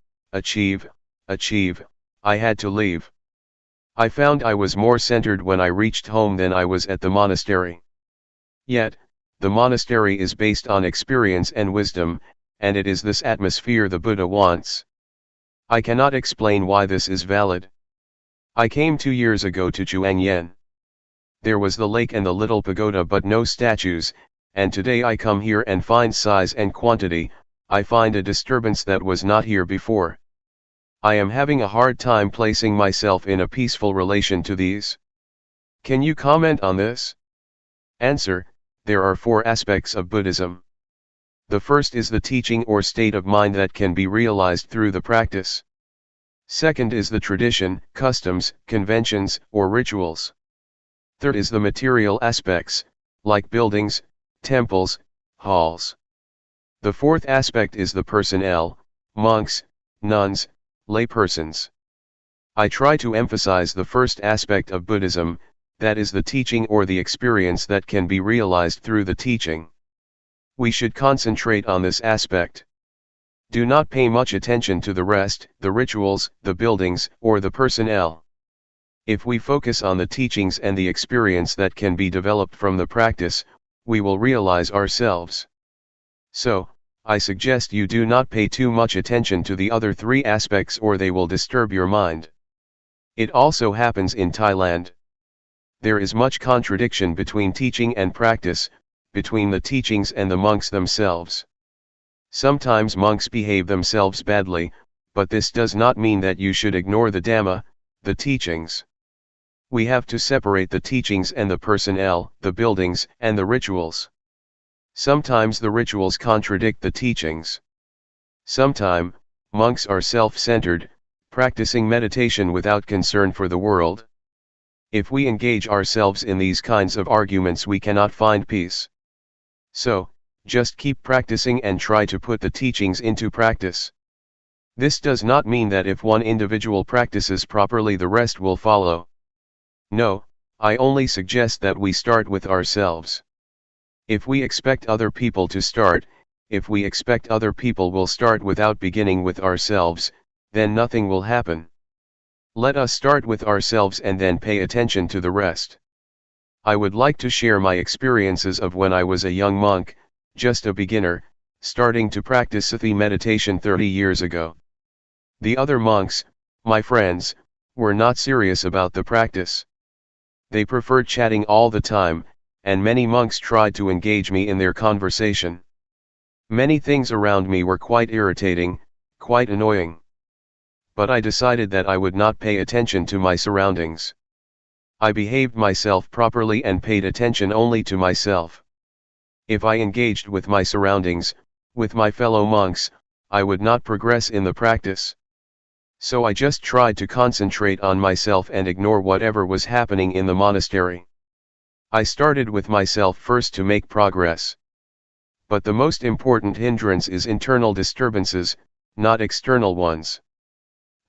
I had to leave. I found I was more centered when I reached home than I was at the monastery. Yet, the monastery is based on experience and wisdom, and it is this atmosphere the Buddha wants. I cannot explain why this is valid. I came 2 years ago to Chuangyen. There was the lake and the little pagoda but no statues, and today I come here and find size and quantity. I find a disturbance that was not here before. I am having a hard time placing myself in a peaceful relation to these. Can you comment on this? Answer: there are 4 aspects of Buddhism. The first is the teaching or state of mind that can be realized through the practice. Second is the tradition, customs, conventions, or rituals. Third is the material aspects, like buildings, temples, halls. The fourth aspect is the personnel, monks, nuns, laypersons. I try to emphasize the first aspect of Buddhism, that is the teaching or the experience that can be realized through the teaching. We should concentrate on this aspect. Do not pay much attention to the rest, the rituals, the buildings, or the personnel. If we focus on the teachings and the experience that can be developed from the practice, we will realize ourselves. So, I suggest you do not pay too much attention to the other 3 aspects or they will disturb your mind. It also happens in Thailand. There is much contradiction between teaching and practice, between the teachings and the monks themselves. Sometimes monks behave themselves badly, but this does not mean that you should ignore the Dhamma, the teachings. We have to separate the teachings and the personnel, the buildings, and the rituals. Sometimes the rituals contradict the teachings. Sometimes, monks are self-centered, practicing meditation without concern for the world. If we engage ourselves in these kinds of arguments, we cannot find peace. So, just keep practicing and try to put the teachings into practice. This does not mean that if one individual practices properly, the rest will follow. No, I only suggest that we start with ourselves. If we expect other people to start, if we expect other people will start without beginning with ourselves, then nothing will happen. Let us start with ourselves and then pay attention to the rest. I would like to share my experiences of when I was a young monk, just a beginner, starting to practice Sati meditation 30 years ago. The other monks, my friends, were not serious about the practice. They preferred chatting all the time, and many monks tried to engage me in their conversation. Many things around me were quite irritating, quite annoying. But I decided that I would not pay attention to my surroundings. I behaved myself properly and paid attention only to myself. If I engaged with my surroundings, with my fellow monks, I would not progress in the practice. So I just tried to concentrate on myself and ignore whatever was happening in the monastery. I started with myself first to make progress. But the most important hindrance is internal disturbances, not external ones.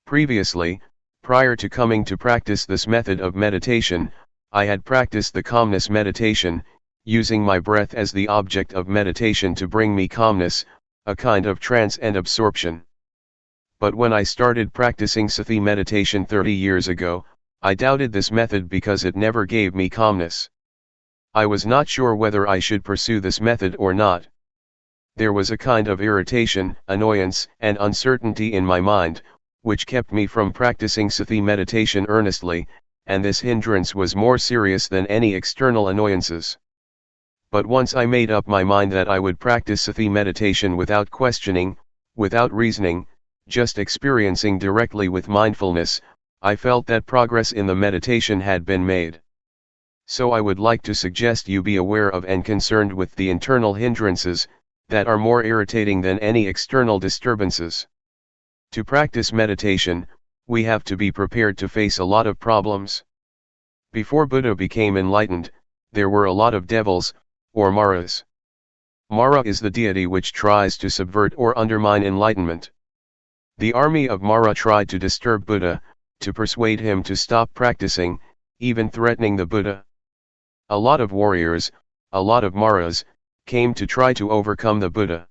Previously, prior to coming to practice this method of meditation, I had practiced the calmness meditation, using my breath as the object of meditation to bring me calmness, a kind of trance and absorption. But when I started practicing Sati meditation 30 years ago, I doubted this method because it never gave me calmness. I was not sure whether I should pursue this method or not. There was a kind of irritation, annoyance, and uncertainty in my mind, which kept me from practicing Sati meditation earnestly, and this hindrance was more serious than any external annoyances. But once I made up my mind that I would practice Sati meditation without questioning, without reasoning, just experiencing directly with mindfulness, I felt that progress in the meditation had been made. So I would like to suggest you be aware of and concerned with the internal hindrances, that are more irritating than any external disturbances. To practice meditation, we have to be prepared to face a lot of problems. Before Buddha became enlightened, there were a lot of devils, or Maras. Mara is the deity which tries to subvert or undermine enlightenment. The army of Mara tried to disturb Buddha, to persuade him to stop practicing, even threatening the Buddha. A lot of warriors, a lot of Maras, came to try to overcome the Buddha.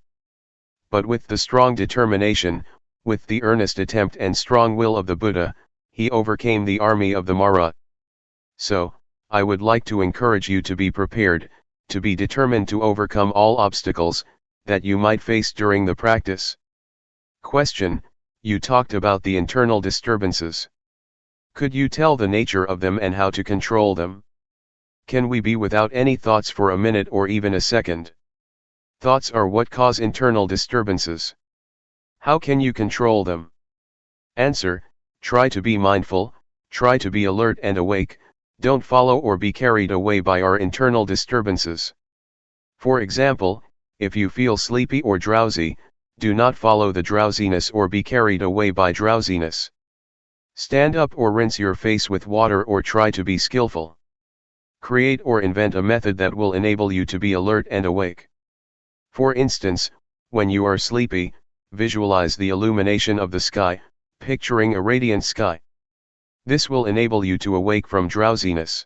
But with the strong determination, with the earnest attempt and strong will of the Buddha, he overcame the army of the Mara. So, I would like to encourage you to be prepared, to be determined to overcome all obstacles that you might face during the practice. Question: you talked about the internal disturbances. Could you tell the nature of them and how to control them? Can we be without any thoughts for a minute or even a second? Thoughts are what cause internal disturbances. How can you control them? Answer: try to be mindful, try to be alert and awake, don't follow or be carried away by our internal disturbances. For example, if you feel sleepy or drowsy, do not follow the drowsiness or be carried away by drowsiness. Stand up or rinse your face with water or try to be skillful. Create or invent a method that will enable you to be alert and awake. For instance, when you are sleepy, visualize the illumination of the sky, picturing a radiant sky. This will enable you to awake from drowsiness.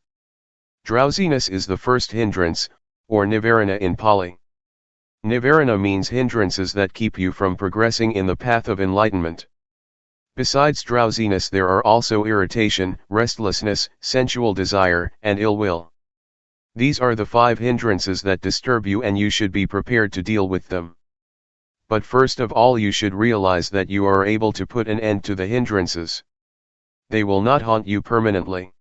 Drowsiness is the first hindrance, or nivarana in Pali. Nivarana means hindrances that keep you from progressing in the path of enlightenment. Besides drowsiness, there are also irritation, restlessness, sensual desire, and ill will. These are the 5 hindrances that disturb you, and you should be prepared to deal with them. But first of all, you should realize that you are able to put an end to the hindrances. They will not haunt you permanently.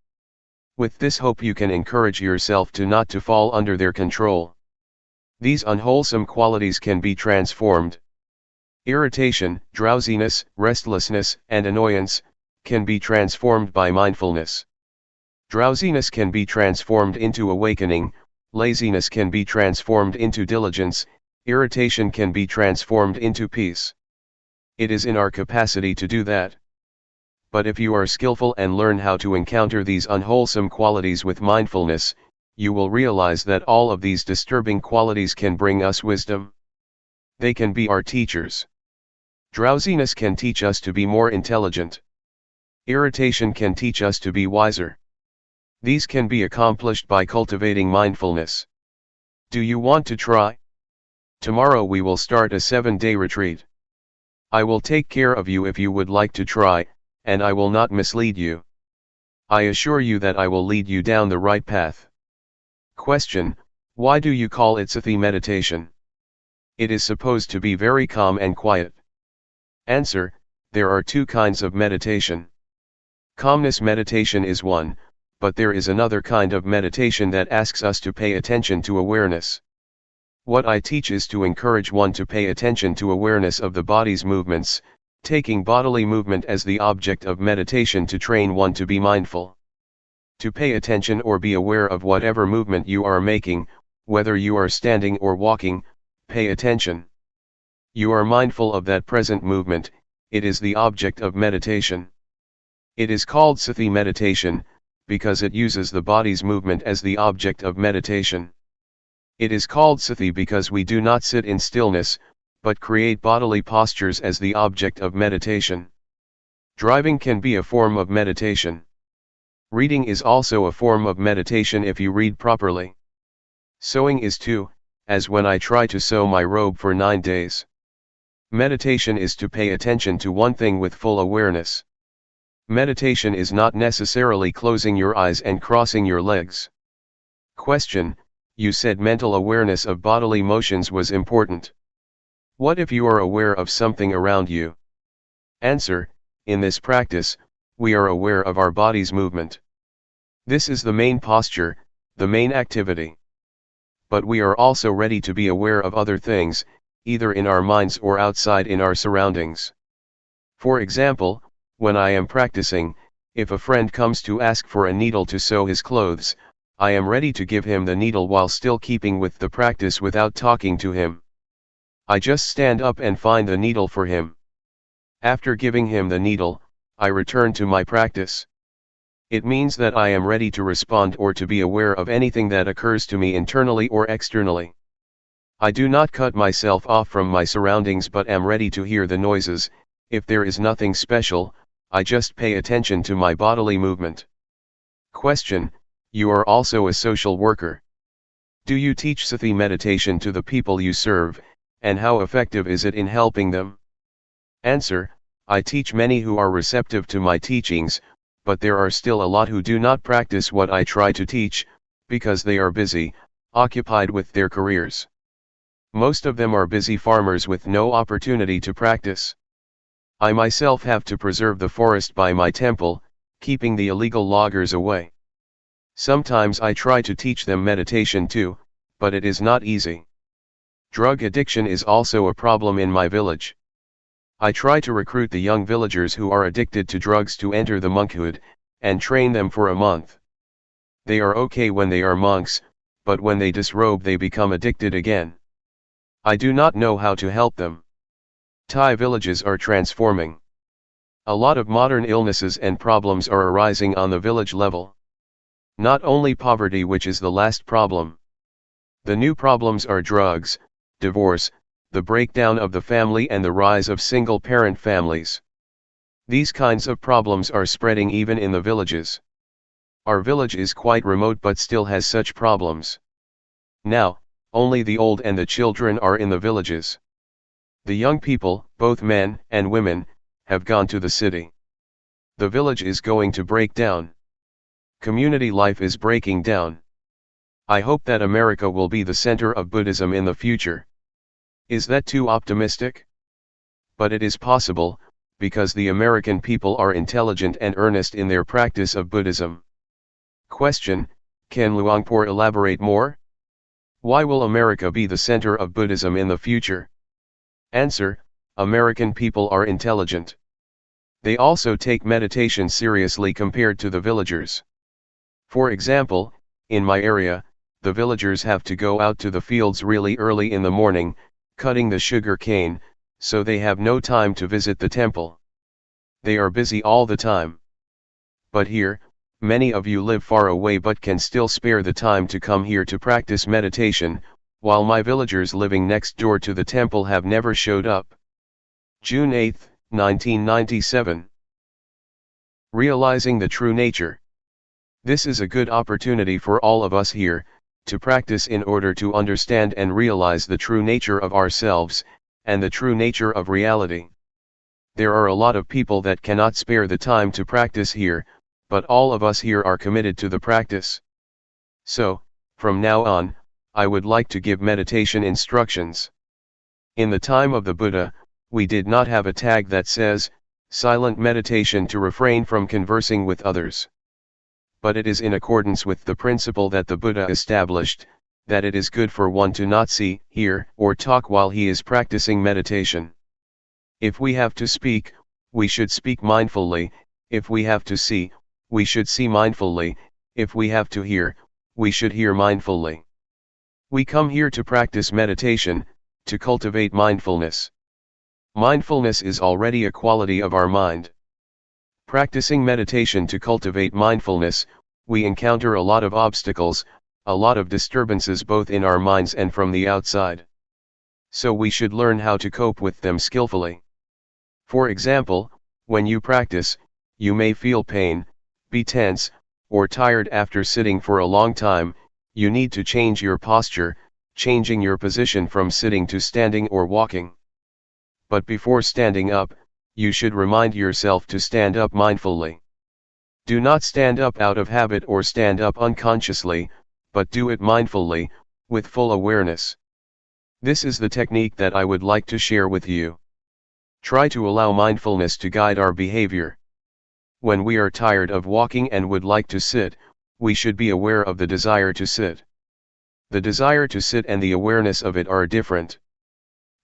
With this hope, you can encourage yourself to not to fall under their control. These unwholesome qualities can be transformed. Irritation, drowsiness, restlessness, and annoyance can be transformed by mindfulness. Drowsiness can be transformed into awakening, laziness can be transformed into diligence, irritation can be transformed into peace. It is in our capacity to do that. But if you are skillful and learn how to encounter these unwholesome qualities with mindfulness, you will realize that all of these disturbing qualities can bring us wisdom. They can be our teachers. Drowsiness can teach us to be more intelligent. Irritation can teach us to be wiser. These can be accomplished by cultivating mindfulness. Do you want to try? Tomorrow we will start a 7-day retreat. I will take care of you if you would like to try, and I will not mislead you. I assure you that I will lead you down the right path. Question: why do you call it Sati meditation? It is supposed to be very calm and quiet. Answer: there are 2 kinds of meditation. Calmness meditation is one, but there is another kind of meditation that asks us to pay attention to awareness. What I teach is to encourage one to pay attention to awareness of the body's movements, taking bodily movement as the object of meditation to train one to be mindful. To pay attention or be aware of whatever movement you are making, whether you are standing or walking, pay attention. You are mindful of that present movement, it is the object of meditation. It is called Sati meditation, because it uses the body's movement as the object of meditation. It is called Sati because we do not sit in stillness, but create bodily postures as the object of meditation. Driving can be a form of meditation. Reading is also a form of meditation if you read properly. Sewing is too, as when I try to sew my robe for 9 days. Meditation is to pay attention to one thing with full awareness. Meditation is not necessarily closing your eyes and crossing your legs. Question: you said mental awareness of bodily motions was important. What if you are aware of something around you? Answer: in this practice, we are aware of our body's movement. This is the main posture, the main activity. But we are also ready to be aware of other things, either in our minds or outside in our surroundings. For example, when I am practicing, if a friend comes to ask for a needle to sew his clothes, I am ready to give him the needle while still keeping with the practice without talking to him. I just stand up and find the needle for him. After giving him the needle, I return to my practice. It means that I am ready to respond or to be aware of anything that occurs to me internally or externally. I do not cut myself off from my surroundings but am ready to hear the noises. If there is nothing special, I just pay attention to my bodily movement. Question: you are also a social worker. Do you teach Sati meditation to the people you serve, and how effective is it in helping them? Answer: I teach many who are receptive to my teachings, but there are still a lot who do not practice what I try to teach, because they are busy, occupied with their careers. Most of them are busy farmers with no opportunity to practice. I myself have to preserve the forest by my temple, keeping the illegal loggers away. Sometimes I try to teach them meditation too, but it is not easy. Drug addiction is also a problem in my village. I try to recruit the young villagers who are addicted to drugs to enter the monkhood, and train them for a month. They are okay when they are monks, but when they disrobe they become addicted again. I do not know how to help them. Thai villages are transforming. A lot of modern illnesses and problems are arising on the village level. Not only poverty, which is the last problem. The new problems are drugs, divorce, the breakdown of the family and the rise of single-parent families. These kinds of problems are spreading even in the villages. Our village is quite remote but still has such problems. Now, only the old and the children are in the villages. The young people, both men and women, have gone to the city. The village is going to break down. Community life is breaking down. I hope that America will be the center of Buddhism in the future. Is that too optimistic? But it is possible, because the American people are intelligent and earnest in their practice of Buddhism. Question: can Luangpor elaborate more? Why will America be the center of Buddhism in the future? Answer: American people are intelligent. They also take meditation seriously compared to the villagers. For example, in my area, the villagers have to go out to the fields really early in the morning, cutting the sugar cane, so they have no time to visit the temple. They are busy all the time. But here, many of you live far away but can still spare the time to come here to practice meditation, while my villagers living next door to the temple have never showed up. June 8, 1997. Realizing the true nature. This is a good opportunity for all of us here, to practice in order to understand and realize the true nature of ourselves, and the true nature of reality. There are a lot of people that cannot spare the time to practice here, but all of us here are committed to the practice. So, from now on, I would like to give meditation instructions. In the time of the Buddha, we did not have a tag that says, silent meditation to refrain from conversing with others. But it is in accordance with the principle that the Buddha established, that it is good for one to not see, hear, or talk while he is practicing meditation. If we have to speak, we should speak mindfully; if we have to see, we should see mindfully; if we have to hear, we should hear mindfully. We come here to practice meditation, to cultivate mindfulness. Mindfulness is already a quality of our mind. Practicing meditation to cultivate mindfulness, we encounter a lot of obstacles, a lot of disturbances both in our minds and from the outside. So we should learn how to cope with them skillfully. For example, when you practice, you may feel pain, be tense, or tired after sitting for a long time. You need to change your posture, changing your position from sitting to standing or walking. But before standing up, you should remind yourself to stand up mindfully. Do not stand up out of habit or stand up unconsciously, but do it mindfully, with full awareness. This is the technique that I would like to share with you. Try to allow mindfulness to guide our behavior. When we are tired of walking and would like to sit, we should be aware of the desire to sit. The desire to sit and the awareness of it are different.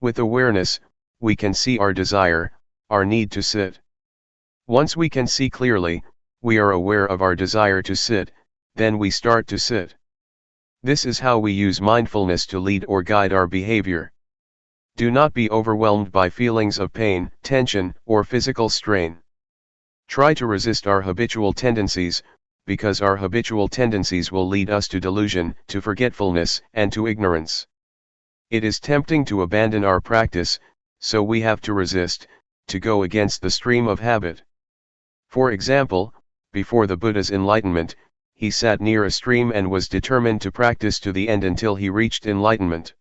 With awareness, we can see our desire, our need to sit. Once we can see clearly, we are aware of our desire to sit, then we start to sit. This is how we use mindfulness to lead or guide our behavior. Do not be overwhelmed by feelings of pain, tension, or physical strain. Try to resist our habitual tendencies, because our habitual tendencies will lead us to delusion, to forgetfulness, and to ignorance. It is tempting to abandon our practice, so we have to resist, to go against the stream of habit. For example, before the Buddha's enlightenment, he sat near a stream and was determined to practice to the end until he reached enlightenment.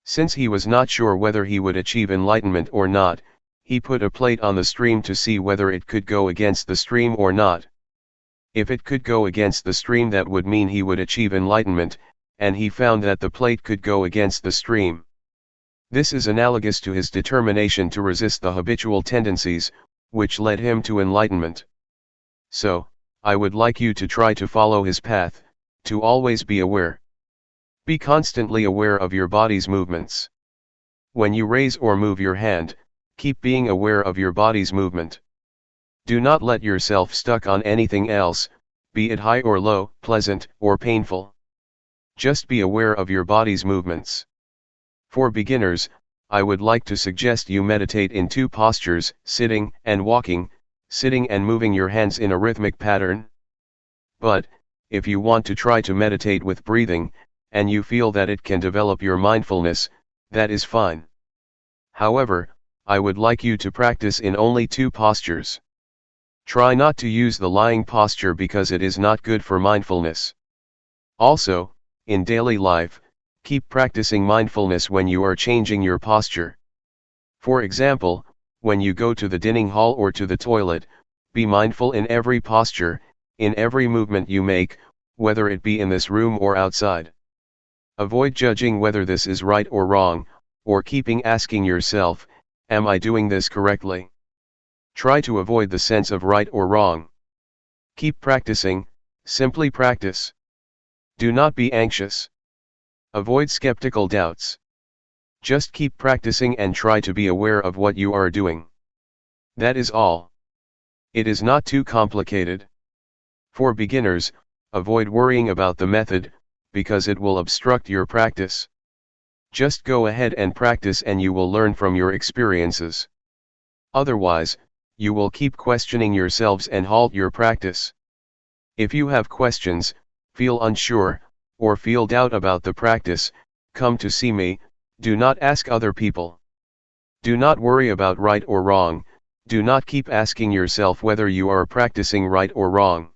Since he was not sure whether he would achieve enlightenment or not, he put a plate on the stream to see whether it could go against the stream or not. If it could go against the stream, that would mean he would achieve enlightenment, and he found that the plate could go against the stream. This is analogous to his determination to resist the habitual tendencies, which led him to enlightenment. So, I would like you to try to follow his path, to always be aware. Be constantly aware of your body's movements. When you raise or move your hand, keep being aware of your body's movement. Do not let yourself stuck on anything else, be it high or low, pleasant or painful. Just be aware of your body's movements. For beginners, I would like to suggest you meditate in 2 postures, sitting and walking, sitting and moving your hands in a rhythmic pattern. But, if you want to try to meditate with breathing, and you feel that it can develop your mindfulness, that is fine. However, I would like you to practice in only 2 postures. Try not to use the lying posture because it is not good for mindfulness. Also, in daily life, keep practicing mindfulness when you are changing your posture. For example, when you go to the dining hall or to the toilet, be mindful in every posture, in every movement you make, whether it be in this room or outside. Avoid judging whether this is right or wrong, or keeping asking yourself, am I doing this correctly? Try to avoid the sense of right or wrong. Keep practicing, simply practice. Do not be anxious. Avoid skeptical doubts. Just keep practicing and try to be aware of what you are doing. That is all. It is not too complicated. For beginners, avoid worrying about the method, because it will obstruct your practice. Just go ahead and practice and you will learn from your experiences. Otherwise, you will keep questioning yourselves and halt your practice. If you have questions, feel unsure, or feel doubt about the practice, come to see me. Do not ask other people. Do not worry about right or wrong, do not keep asking yourself whether you are practicing right or wrong.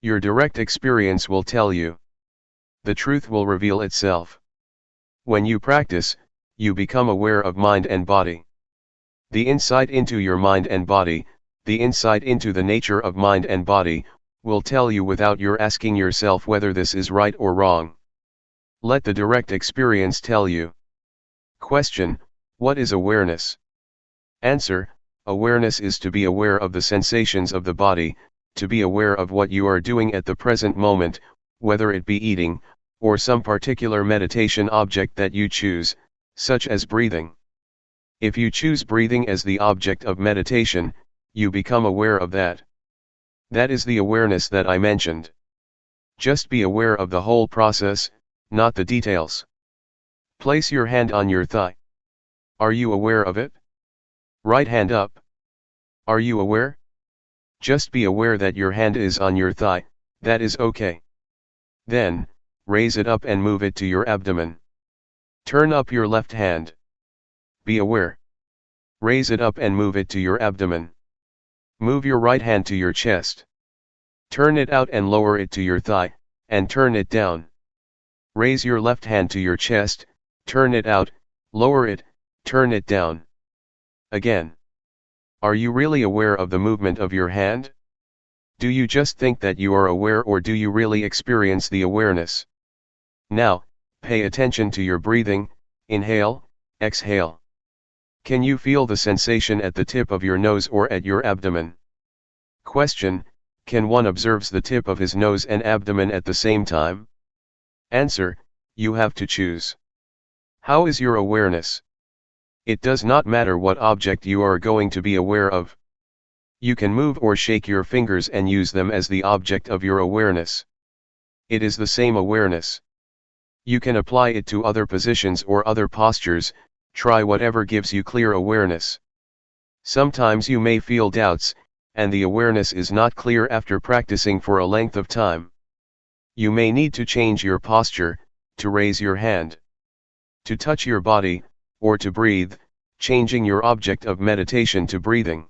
Your direct experience will tell you. The truth will reveal itself. When you practice, you become aware of mind and body. The insight into your mind and body, the insight into the nature of mind and body, will tell you without your asking yourself whether this is right or wrong. Let the direct experience tell you. Question: what is awareness? Answer: awareness is to be aware of the sensations of the body, to be aware of what you are doing at the present moment, whether it be eating, or some particular meditation object that you choose, such as breathing. If you choose breathing as the object of meditation, you become aware of that. That is the awareness that I mentioned. Just be aware of the whole process, not the details. Place your hand on your thigh. Are you aware of it? Right hand up. Are you aware? Just be aware that your hand is on your thigh, that is okay. Then, raise it up and move it to your abdomen. Turn up your left hand. Be aware. Raise it up and move it to your abdomen. Move your right hand to your chest. Turn it out and lower it to your thigh, and turn it down. Raise your left hand to your chest, turn it out, lower it, turn it down. Again. Are you really aware of the movement of your hand? Do you just think that you are aware, or do you really experience the awareness? Now, pay attention to your breathing. Inhale, exhale. Can you feel the sensation at the tip of your nose or at your abdomen? Question: can one observe the tip of his nose and abdomen at the same time? Answer: you have to choose. How is your awareness? It does not matter what object you are going to be aware of. You can move or shake your fingers and use them as the object of your awareness. It is the same awareness. You can apply it to other positions or other postures. Try whatever gives you clear awareness. Sometimes you may feel doubts, and the awareness is not clear after practicing for a length of time. You may need to change your posture, to raise your hand, to touch your body, or to breathe, changing your object of meditation to breathing.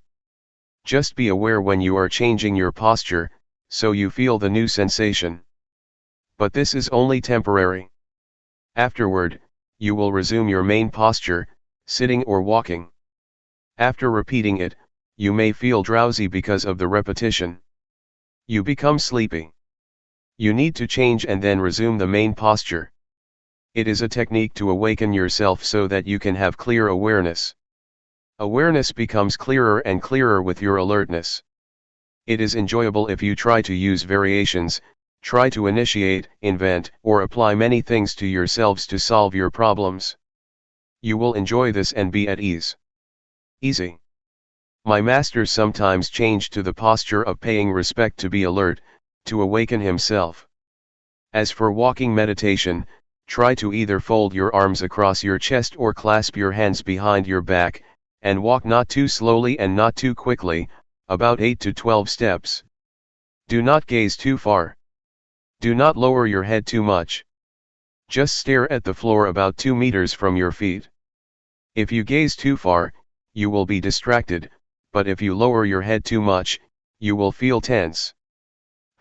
Just be aware when you are changing your posture, so you feel the new sensation. But this is only temporary. Afterward, you will resume your main posture, sitting or walking. After repeating it, you may feel drowsy because of the repetition. You become sleepy. You need to change and then resume the main posture. It is a technique to awaken yourself so that you can have clear awareness. Awareness becomes clearer and clearer with your alertness. It is enjoyable if you try to use variations, try to initiate, invent, or apply many things to yourselves to solve your problems. You will enjoy this and be at ease. Easy. My master sometimes changed to the posture of paying respect to be alert, to awaken himself. As for walking meditation, try to either fold your arms across your chest or clasp your hands behind your back, and walk not too slowly and not too quickly, about 8 to 12 steps. Do not gaze too far. Do not lower your head too much. Just stare at the floor about 2 meters from your feet. If you gaze too far, you will be distracted, but if you lower your head too much, you will feel tense.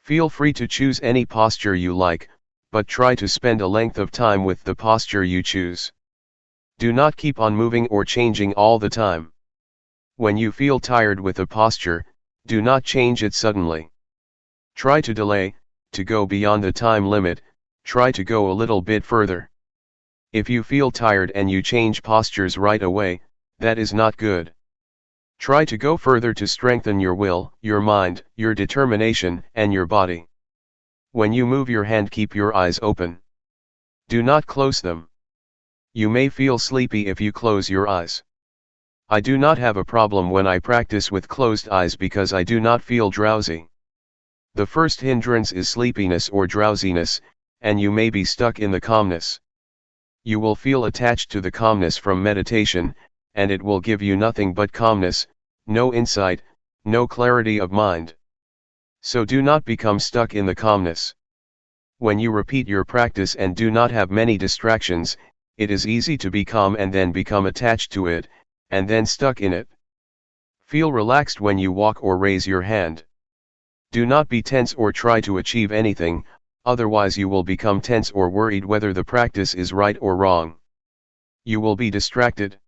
Feel free to choose any posture you like, but try to spend a length of time with the posture you choose. Do not keep on moving or changing all the time. When you feel tired with a posture, do not change it suddenly. Try to delay, to go beyond the time limit, try to go a little bit further. If you feel tired and you change postures right away, that is not good. Try to go further to strengthen your will, your mind, your determination, and your body. When you move your hand, keep your eyes open. Do not close them. You may feel sleepy if you close your eyes. I do not have a problem when I practice with closed eyes because I do not feel drowsy. The first hindrance is sleepiness or drowsiness, and you may be stuck in the calmness. You will feel attached to the calmness from meditation, and it will give you nothing but calmness, no insight, no clarity of mind. So do not become stuck in the calmness. When you repeat your practice and do not have many distractions, it is easy to be calm and then become attached to it, and then stuck in it. Feel relaxed when you walk or raise your hand. Do not be tense or try to achieve anything, otherwise you will become tense or worried whether the practice is right or wrong. You will be distracted.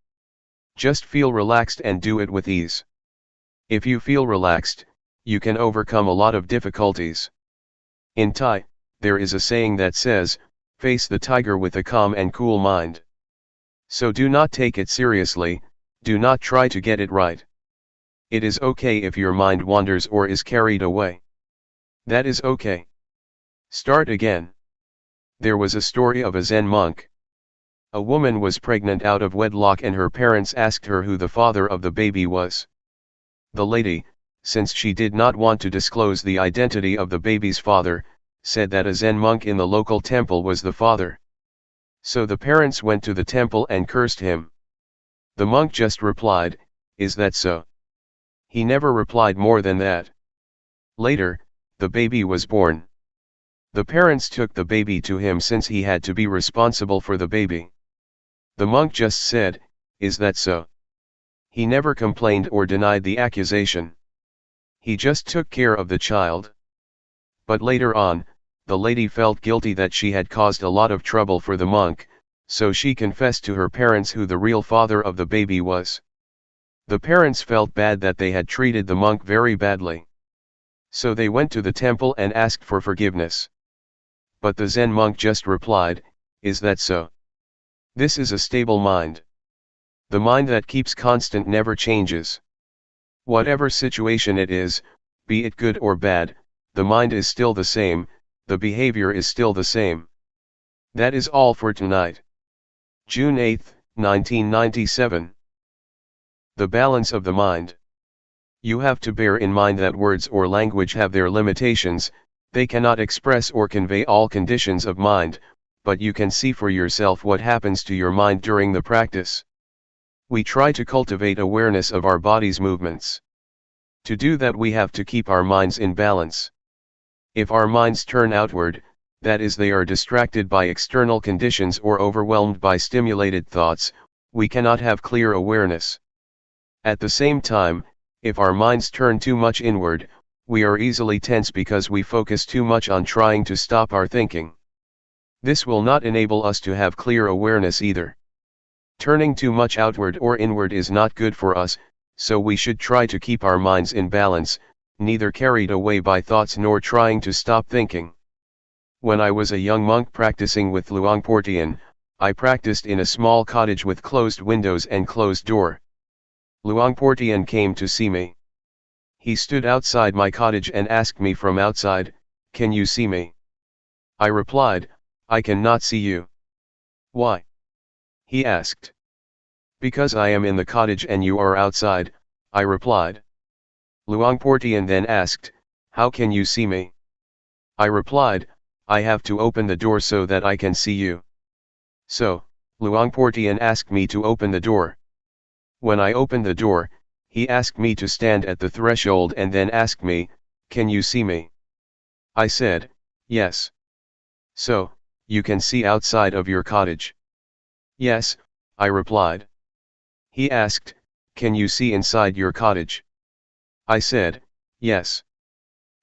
Just feel relaxed and do it with ease. If you feel relaxed, you can overcome a lot of difficulties. In Thai, there is a saying that says, "Face the tiger with a calm and cool mind." So do not take it seriously, do not try to get it right. It is okay if your mind wanders or is carried away. That is okay. Start again. There was a story of a Zen monk. A woman was pregnant out of wedlock and her parents asked her who the father of the baby was. The lady, since she did not want to disclose the identity of the baby's father, said that a Zen monk in the local temple was the father. So the parents went to the temple and cursed him. The monk just replied, "Is that so?" He never replied more than that. Later, the baby was born. The parents took the baby to him since he had to be responsible for the baby. The monk just said, "Is that so?" He never complained or denied the accusation. He just took care of the child. But later on, the lady felt guilty that she had caused a lot of trouble for the monk, so she confessed to her parents who the real father of the baby was. The parents felt bad that they had treated the monk very badly. So they went to the temple and asked for forgiveness. But the Zen monk just replied, "Is that so?" This is a stable mind. The mind that keeps constant never changes. Whatever situation it is, be it good or bad, the mind is still the same, the behavior is still the same. That is all for tonight. June 8, 1997. The balance of the mind. You have to bear in mind that words or language have their limitations, they cannot express or convey all conditions of mind, but you can see for yourself what happens to your mind during the practice. We try to cultivate awareness of our body's movements. To do that we have to keep our minds in balance. If our minds turn outward, that is they are distracted by external conditions or overwhelmed by stimulated thoughts, we cannot have clear awareness. At the same time, if our minds turn too much inward, we are easily tense because we focus too much on trying to stop our thinking. This will not enable us to have clear awareness either. Turning too much outward or inward is not good for us, so we should try to keep our minds in balance, neither carried away by thoughts nor trying to stop thinking. When I was a young monk practicing with Luangpor Teean, I practiced in a small cottage with closed windows and closed door. Luangpor Teean came to see me. He stood outside my cottage and asked me from outside, "Can you see me?" I replied, "I cannot see you." "Why?" he asked. "Because I am in the cottage and you are outside," I replied. Luangpor Teean then asked, "How can you see me?" I replied, "I have to open the door so that I can see you." So, Luangpor Teean asked me to open the door. When I opened the door, he asked me to stand at the threshold and then asked me, "Can you see me?" I said, "Yes." "So, you can see outside of your cottage?" "Yes," I replied. He asked, "Can you see inside your cottage?" I said, "Yes."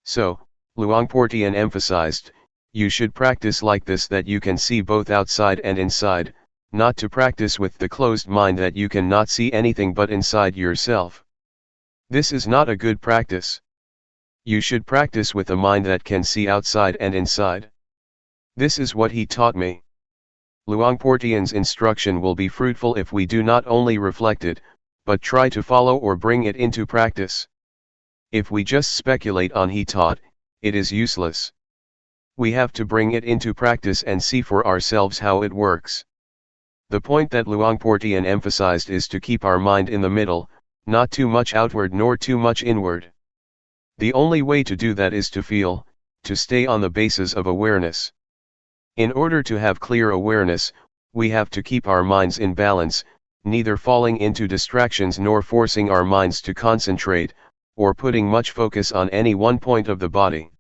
So, Luangpor Teean emphasized, you should practice like this, that you can see both outside and inside, not to practice with the closed mind that you cannot see anything but inside yourself. This is not a good practice. You should practice with a mind that can see outside and inside. This is what he taught me. Luangpor Teean's instruction will be fruitful if we do not only reflect it, but try to follow or bring it into practice. If we just speculate on he taught, it is useless. We have to bring it into practice and see for ourselves how it works. The point that Luangpor Teean emphasized is to keep our mind in the middle, not too much outward nor too much inward. The only way to do that is to feel, to stay on the basis of awareness. In order to have clear awareness, we have to keep our minds in balance, neither falling into distractions nor forcing our minds to concentrate, or putting much focus on any one point of the body.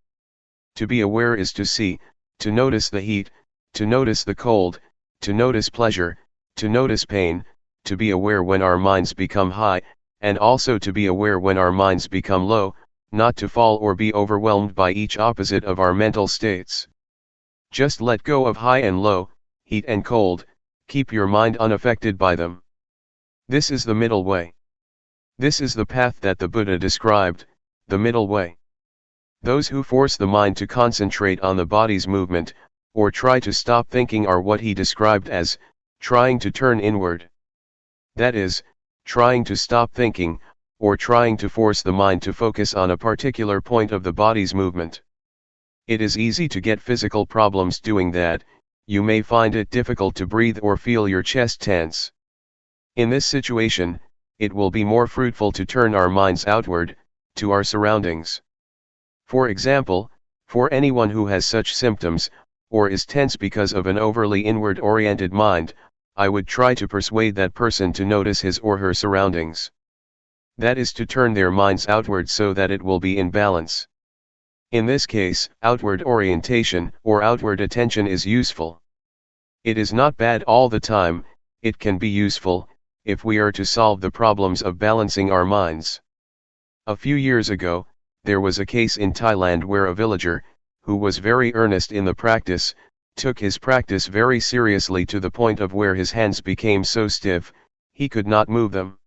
To be aware is to see, to notice the heat, to notice the cold, to notice pleasure, to notice pain, to be aware when our minds become high, and also to be aware when our minds become low, not to fall or be overwhelmed by each opposite of our mental states. Just let go of high and low, heat and cold, keep your mind unaffected by them. This is the middle way. This is the path that the Buddha described, the middle way. Those who force the mind to concentrate on the body's movement, or try to stop thinking, are what he described as trying to turn inward. That is, trying to stop thinking, or trying to force the mind to focus on a particular point of the body's movement. It is easy to get physical problems doing that. You may find it difficult to breathe or feel your chest tense. In this situation, it will be more fruitful to turn our minds outward, to our surroundings. For example, for anyone who has such symptoms, or is tense because of an overly inward-oriented mind, I would try to persuade that person to notice his or her surroundings. That is to turn their minds outward so that it will be in balance. In this case, outward orientation or outward attention is useful. It is not bad all the time. It can be useful, if we are to solve the problems of balancing our minds. A few years ago, there was a case in Thailand where a villager, who was very earnest in the practice, took his practice very seriously to the point of where his hands became so stiff, he could not move them.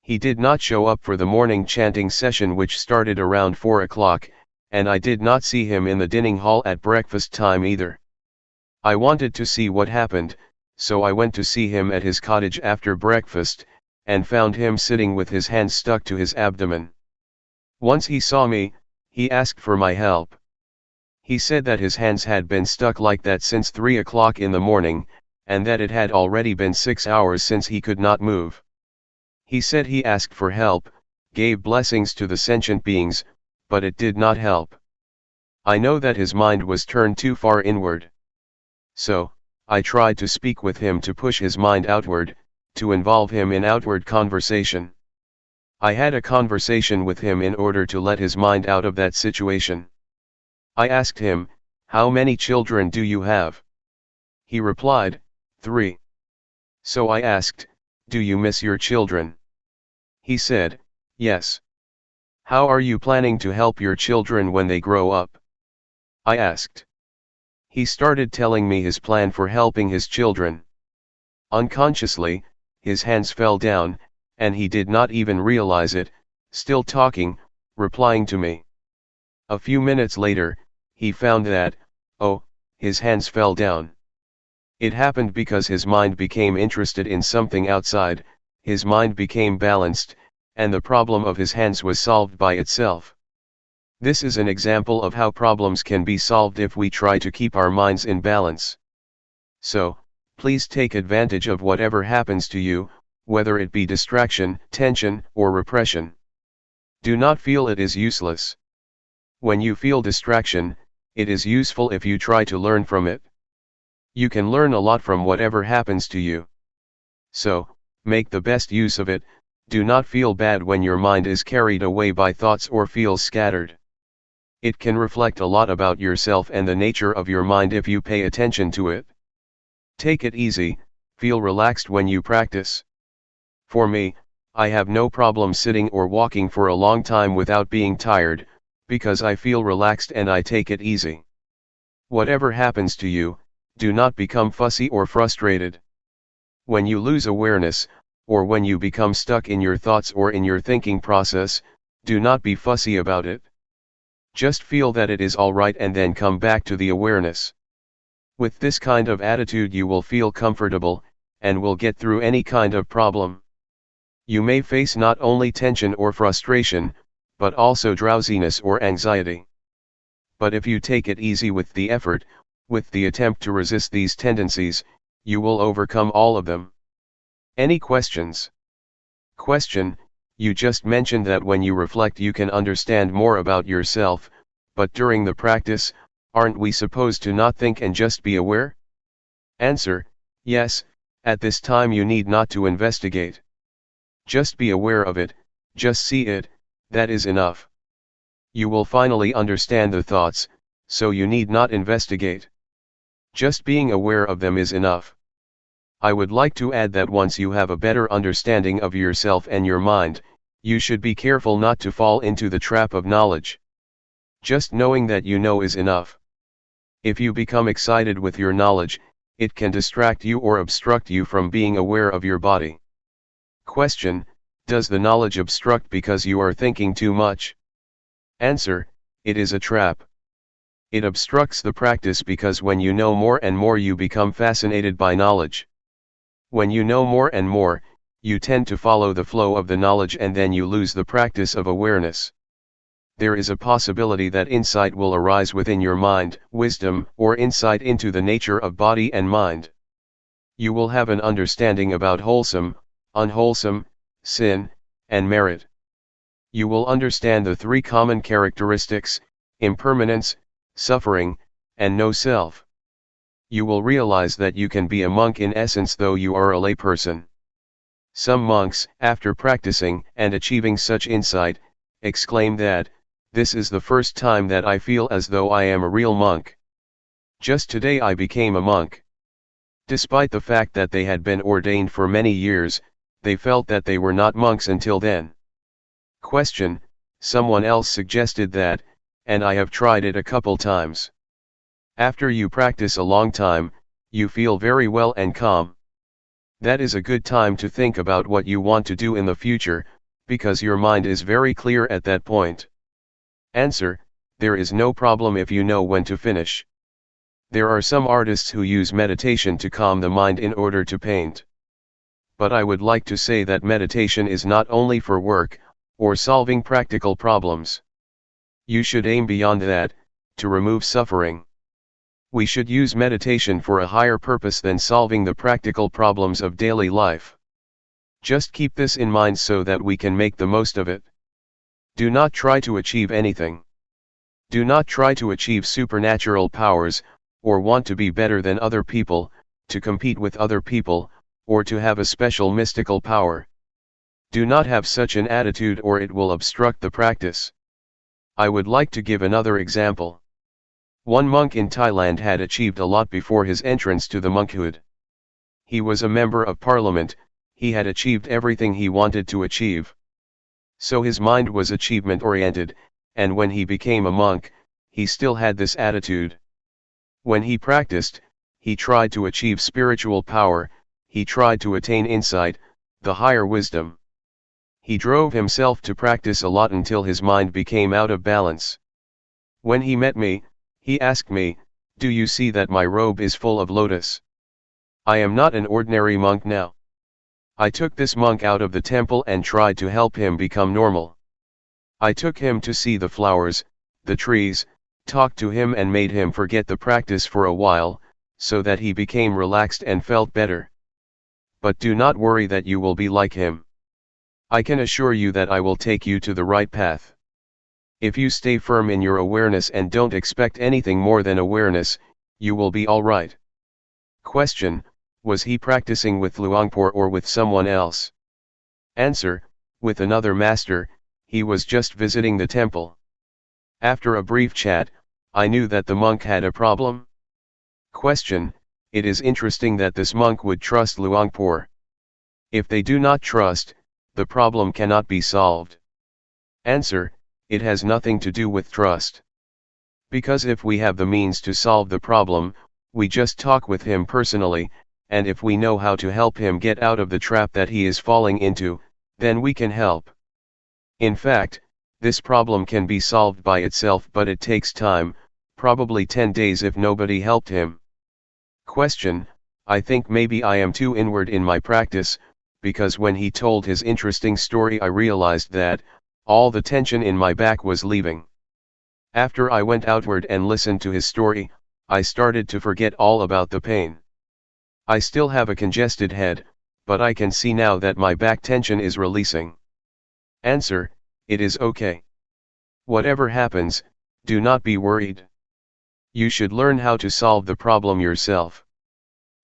He did not show up for the morning chanting session, which started around 4 o'clock, and I did not see him in the dining hall at breakfast time either. I wanted to see what happened, so I went to see him at his cottage after breakfast, and found him sitting with his hands stuck to his abdomen. Once he saw me, he asked for my help. He said that his hands had been stuck like that since 3 o'clock in the morning, and that it had already been 6 hours since he could not move. He said he asked for help, gave blessings to the sentient beings, but it did not help. I know that his mind was turned too far inward. So, I tried to speak with him to push his mind outward, to involve him in outward conversation. I had a conversation with him in order to let his mind out of that situation. I asked him, "How many children do you have?" He replied, 3. So I asked, "Do you miss your children?" He said, "Yes." "How are you planning to help your children when they grow up?" I asked. He started telling me his plan for helping his children. Unconsciously, his hands fell down, and he did not even realize it, still talking, replying to me. A few minutes later, he found that, oh, his hands fell down. It happened because his mind became interested in something outside, his mind became balanced, and the problem of his hands was solved by itself. This is an example of how problems can be solved if we try to keep our minds in balance. So, please take advantage of whatever happens to you, whether it be distraction, tension, or repression. Do not feel it is useless. When you feel distraction, it is useful if you try to learn from it. You can learn a lot from whatever happens to you. So, make the best use of it. Do not feel bad when your mind is carried away by thoughts or feels scattered. It can reflect a lot about yourself and the nature of your mind if you pay attention to it. Take it easy, feel relaxed when you practice. For me, I have no problem sitting or walking for a long time without being tired, because I feel relaxed and I take it easy. Whatever happens to you, do not become fussy or frustrated. When you lose awareness, or when you become stuck in your thoughts or in your thinking process, do not be fussy about it. Just feel that it is alright and then come back to the awareness. With this kind of attitude you will feel comfortable, and will get through any kind of problem. You may face not only tension or frustration, but also drowsiness or anxiety. But if you take it easy with the effort, with the attempt to resist these tendencies, you will overcome all of them. Any questions? Question: you just mentioned that when you reflect you can understand more about yourself, but during the practice, aren't we supposed to not think and just be aware? Answer: yes, at this time you need not to investigate. Just be aware of it, just see it, that is enough. You will finally understand the thoughts, so you need not investigate. Just being aware of them is enough. I would like to add that once you have a better understanding of yourself and your mind, you should be careful not to fall into the trap of knowledge. Just knowing that you know is enough. If you become excited with your knowledge, it can distract you or obstruct you from being aware of your body. Question: does the knowledge obstruct because you are thinking too much? Answer: it is a trap. It obstructs the practice because when you know more and more you become fascinated by knowledge. When you know more and more, you tend to follow the flow of the knowledge and then you lose the practice of awareness. There is a possibility that insight will arise within your mind, wisdom, or insight into the nature of body and mind. You will have an understanding about wholesome, unwholesome, sin, and merit. You will understand the three common characteristics: impermanence, suffering, and no self. You will realize that you can be a monk in essence though you are a layperson. Some monks, after practicing and achieving such insight, exclaim that, "This is the first time that I feel as though I am a real monk. Just today I became a monk." Despite the fact that they had been ordained for many years, they felt that they were not monks until then. Question: someone else suggested that, and I have tried it a couple times. After you practice a long time, you feel very well and calm. That is a good time to think about what you want to do in the future, because your mind is very clear at that point. Answer: there is no problem if you know when to finish. There are some artists who use meditation to calm the mind in order to paint. But I would like to say that meditation is not only for work, or solving practical problems. You should aim beyond that, to remove suffering. We should use meditation for a higher purpose than solving the practical problems of daily life. Just keep this in mind so that we can make the most of it. Do not try to achieve anything. Do not try to achieve supernatural powers, or want to be better than other people, to compete with other people, or to have a special mystical power. Do not have such an attitude or it will obstruct the practice. I would like to give another example. One monk in Thailand had achieved a lot before his entrance to the monkhood. He was a member of parliament, he had achieved everything he wanted to achieve. So his mind was achievement-oriented, and when he became a monk, he still had this attitude. When he practiced, he tried to achieve spiritual power, he tried to attain insight, the higher wisdom. He drove himself to practice a lot until his mind became out of balance. When he met me, he asked me, "Do you see that my robe is full of lotus? I am not an ordinary monk now." I took this monk out of the temple and tried to help him become normal. I took him to see the flowers, the trees, talked to him and made him forget the practice for a while, so that he became relaxed and felt better. But do not worry that you will be like him. I can assure you that I will take you to the right path. If you stay firm in your awareness and don't expect anything more than awareness, you will be all right. Question: was he practicing with Luangpor or with someone else? Answer: with another master. He was just visiting the temple. After a brief chat, I knew that the monk had a problem. Question: it is interesting that this monk would trust Luangpor. If they do not trust, the problem cannot be solved. Answer: it has nothing to do with trust. Because if we have the means to solve the problem, we just talk with him personally, and if we know how to help him get out of the trap that he is falling into, then we can help. In fact, this problem can be solved by itself, but it takes time, probably 10 days if nobody helped him. Question: I think maybe I am too inward in my practice, because when he told his interesting story I realized that all the tension in my back was leaving. After I went outward and listened to his story, I started to forget all about the pain. I still have a congested head, but I can see now that my back tension is releasing. Answer: it is okay. Whatever happens, do not be worried. You should learn how to solve the problem yourself.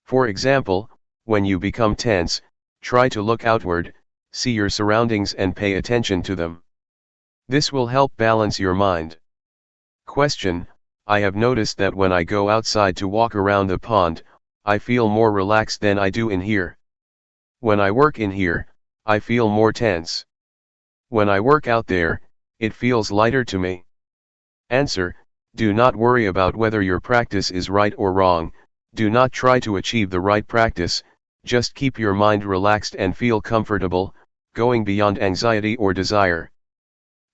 For example, when you become tense, try to look outward, see your surroundings and pay attention to them. This will help balance your mind. Question: I have noticed that when I go outside to walk around the pond, I feel more relaxed than I do in here. When I work in here, I feel more tense. When I work out there, it feels lighter to me. Answer: do not worry about whether your practice is right or wrong, do not try to achieve the right practice, just keep your mind relaxed and feel comfortable, going beyond anxiety or desire.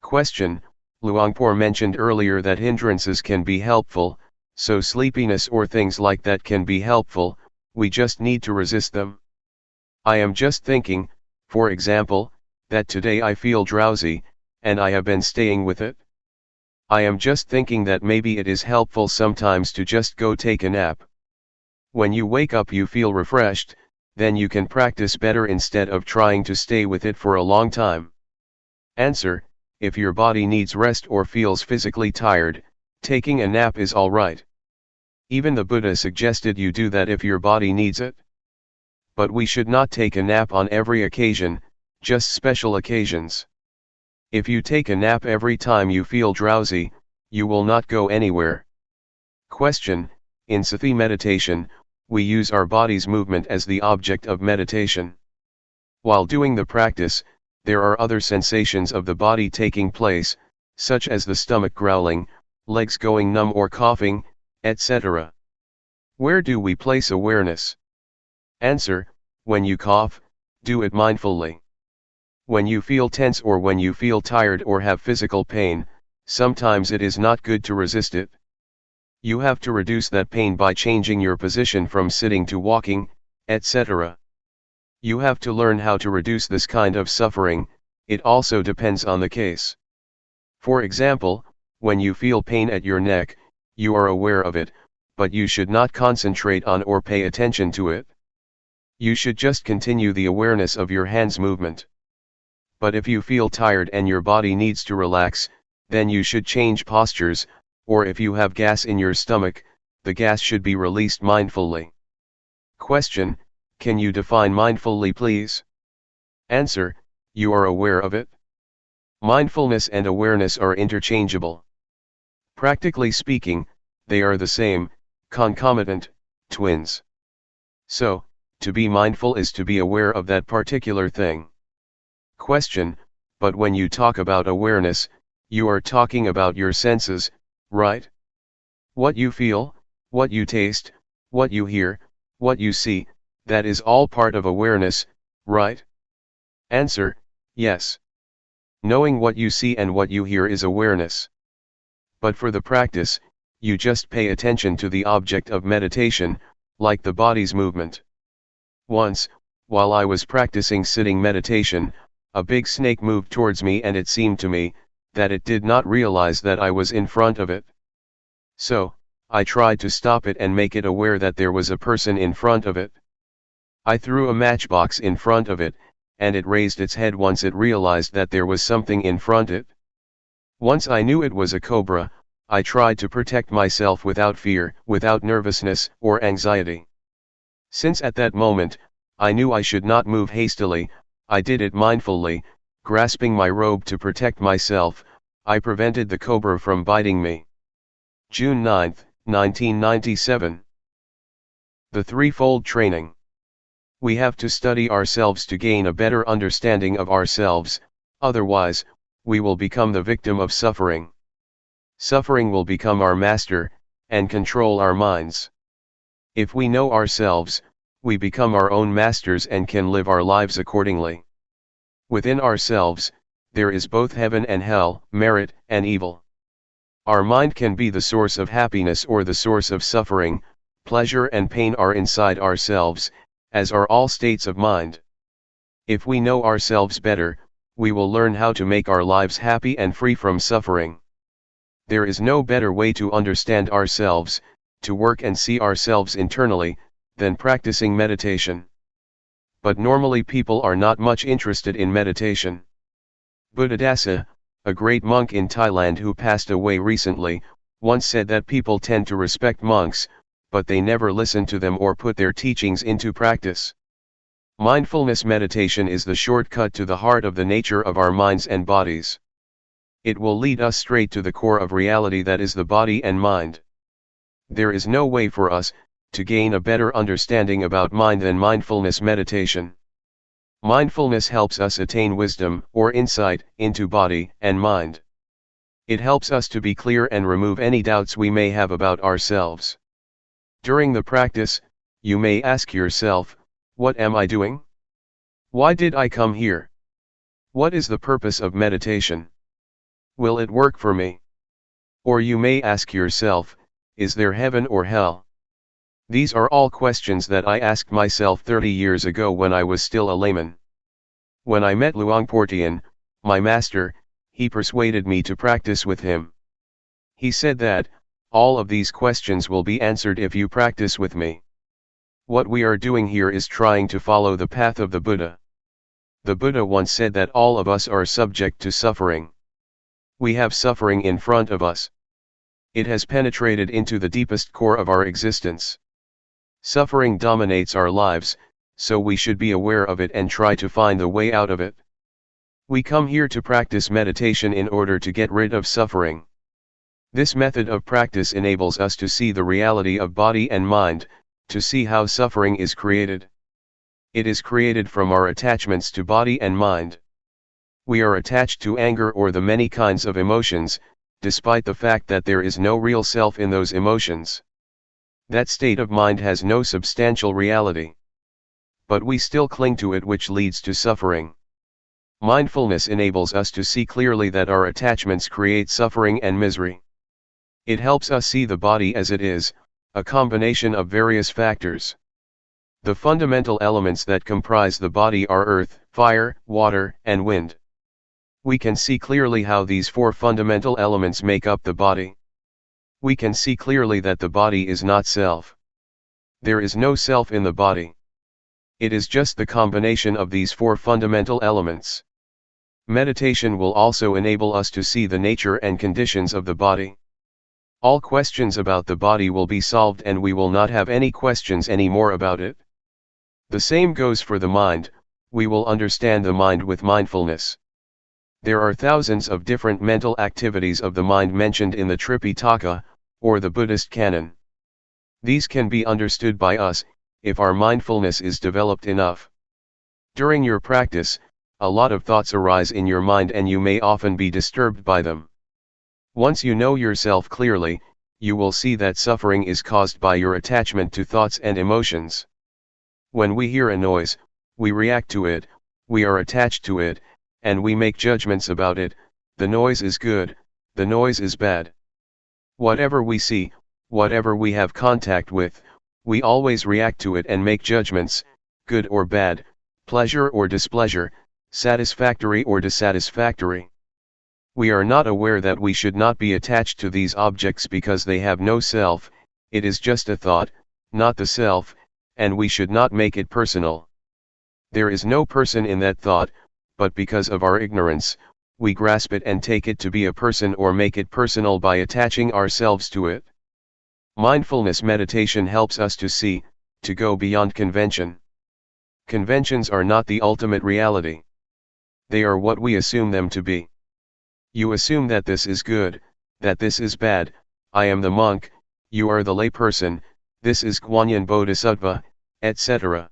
Question: Luangpor mentioned earlier that hindrances can be helpful, so sleepiness or things like that can be helpful, we just need to resist them. I am just thinking, for example, that today I feel drowsy, and I have been staying with it. I am just thinking that maybe it is helpful sometimes to just go take a nap. When you wake up you feel refreshed, then you can practice better instead of trying to stay with it for a long time. Answer: if your body needs rest or feels physically tired, taking a nap is alright. Even the Buddha suggested you do that if your body needs it. But we should not take a nap on every occasion, just special occasions. If you take a nap every time you feel drowsy, you will not go anywhere. Question: in Sati meditation, we use our body's movement as the object of meditation. While doing the practice, there are other sensations of the body taking place, such as the stomach growling, legs going numb or coughing, etc. Where do we place awareness? Answer: when you cough, do it mindfully. When you feel tense or when you feel tired or have physical pain, sometimes it is not good to resist it. You have to reduce that pain by changing your position from sitting to walking, etc. You have to learn how to reduce this kind of suffering, it also depends on the case. For example, when you feel pain at your neck, you are aware of it, but you should not concentrate on or pay attention to it. You should just continue the awareness of your hands movement. But if you feel tired and your body needs to relax, then you should change postures, or if you have gas in your stomach, the gas should be released mindfully. Question: can you define mindfully please? Answer: you are aware of it. Mindfulness and awareness are interchangeable. Practically speaking, they are the same, concomitant, twins. So, to be mindful is to be aware of that particular thing. Question: but when you talk about awareness, you are talking about your senses, right? What you feel, what you taste, what you hear, what you see, that is all part of awareness, right? Answer: Yes. Knowing what you see and what you hear is awareness. But for the practice, you just pay attention to the object of meditation, like the body's movement. Once, while I was practicing sitting meditation, a big snake moved towards me and it seemed to me that it did not realize that I was in front of it. So, I tried to stop it and make it aware that there was a person in front of it. I threw a matchbox in front of it, and it raised its head once it realized that there was something in front of it. Once I knew it was a cobra, I tried to protect myself without fear, without nervousness or anxiety. Since at that moment, I knew I should not move hastily, I did it mindfully, grasping my robe to protect myself. I prevented the cobra from biting me. June 9, 1997. The Threefold Training. We have to study ourselves to gain a better understanding of ourselves, otherwise, we will become the victim of suffering. Suffering will become our master, and control our minds. If we know ourselves, we become our own masters and can live our lives accordingly. Within ourselves, there is both heaven and hell, merit and evil. Our mind can be the source of happiness or the source of suffering. Pleasure and pain are inside ourselves, as are all states of mind. If we know ourselves better, we will learn how to make our lives happy and free from suffering. There is no better way to understand ourselves, to work and see ourselves internally, than practicing meditation. But normally people are not much interested in meditation. Buddhadasa, a great monk in Thailand who passed away recently, once said that people tend to respect monks, but they never listen to them or put their teachings into practice. Mindfulness meditation is the shortcut to the heart of the nature of our minds and bodies. It will lead us straight to the core of reality, that is the body and mind. There is no way for us to gain a better understanding about mind than mindfulness meditation. Mindfulness helps us attain wisdom or insight into body and mind. It helps us to be clear and remove any doubts we may have about ourselves. During the practice, you may ask yourself, what am I doing? Why did I come here? What is the purpose of meditation? Will it work for me? Or you may ask yourself, is there heaven or hell? These are all questions that I asked myself 30 years ago when I was still a layman. When I met Luangpor Teean, my master, he persuaded me to practice with him. He said that, all of these questions will be answered if you practice with me. What we are doing here is trying to follow the path of the Buddha. The Buddha once said that all of us are subject to suffering. We have suffering in front of us. It has penetrated into the deepest core of our existence. Suffering dominates our lives, so we should be aware of it and try to find the way out of it. We come here to practice meditation in order to get rid of suffering. This method of practice enables us to see the reality of body and mind, to see how suffering is created. It is created from our attachments to body and mind. We are attached to anger or the many kinds of emotions, despite the fact that there is no real self in those emotions. That state of mind has no substantial reality. But we still cling to it, which leads to suffering. Mindfulness enables us to see clearly that our attachments create suffering and misery. It helps us see the body as it is, a combination of various factors. The fundamental elements that comprise the body are earth, fire, water, and wind. We can see clearly how these four fundamental elements make up the body. We can see clearly that the body is not self. There is no self in the body. It is just the combination of these four fundamental elements. Meditation will also enable us to see the nature and conditions of the body. All questions about the body will be solved and we will not have any questions anymore about it. The same goes for the mind. We will understand the mind with mindfulness. There are thousands of different mental activities of the mind mentioned in the Tripitaka, or the Buddhist canon. These can be understood by us, if our mindfulness is developed enough. During your practice, a lot of thoughts arise in your mind and you may often be disturbed by them. Once you know yourself clearly, you will see that suffering is caused by your attachment to thoughts and emotions. When we hear a noise, we react to it, we are attached to it, and we make judgments about it. The noise is good, the noise is bad. Whatever we see, whatever we have contact with, we always react to it and make judgments, good or bad, pleasure or displeasure, satisfactory or dissatisfactory. We are not aware that we should not be attached to these objects because they have no self, it is just a thought, not the self, and we should not make it personal. There is no person in that thought, but because of our ignorance, we grasp it and take it to be a person or make it personal by attaching ourselves to it. Mindfulness meditation helps us to see, to go beyond convention. Conventions are not the ultimate reality. They are what we assume them to be. You assume that this is good, that this is bad, I am the monk, you are the layperson, this is Guanyin Bodhisattva, etc.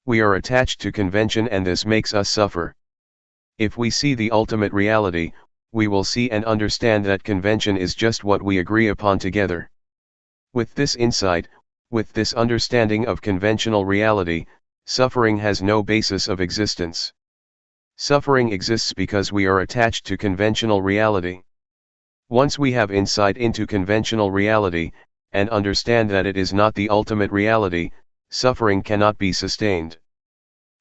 We are attached to convention and this makes us suffer. If we see the ultimate reality, we will see and understand that convention is just what we agree upon together. With this insight, with this understanding of conventional reality, suffering has no basis of existence. Suffering exists because we are attached to conventional reality. Once we have insight into conventional reality, and understand that it is not the ultimate reality, suffering cannot be sustained.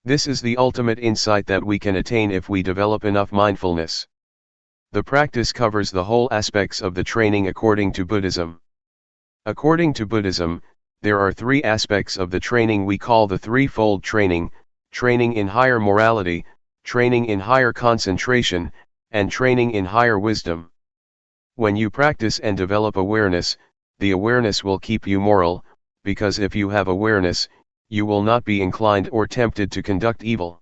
This is the ultimate insight that we can attain if we develop enough mindfulness. The practice covers the whole aspects of the training according to Buddhism. According to Buddhism, there are three aspects of the training we call the threefold training: training in higher morality, training in higher concentration, and training in higher wisdom. When you practice and develop awareness, the awareness will keep you moral, because if you have awareness, you will not be inclined or tempted to conduct evil.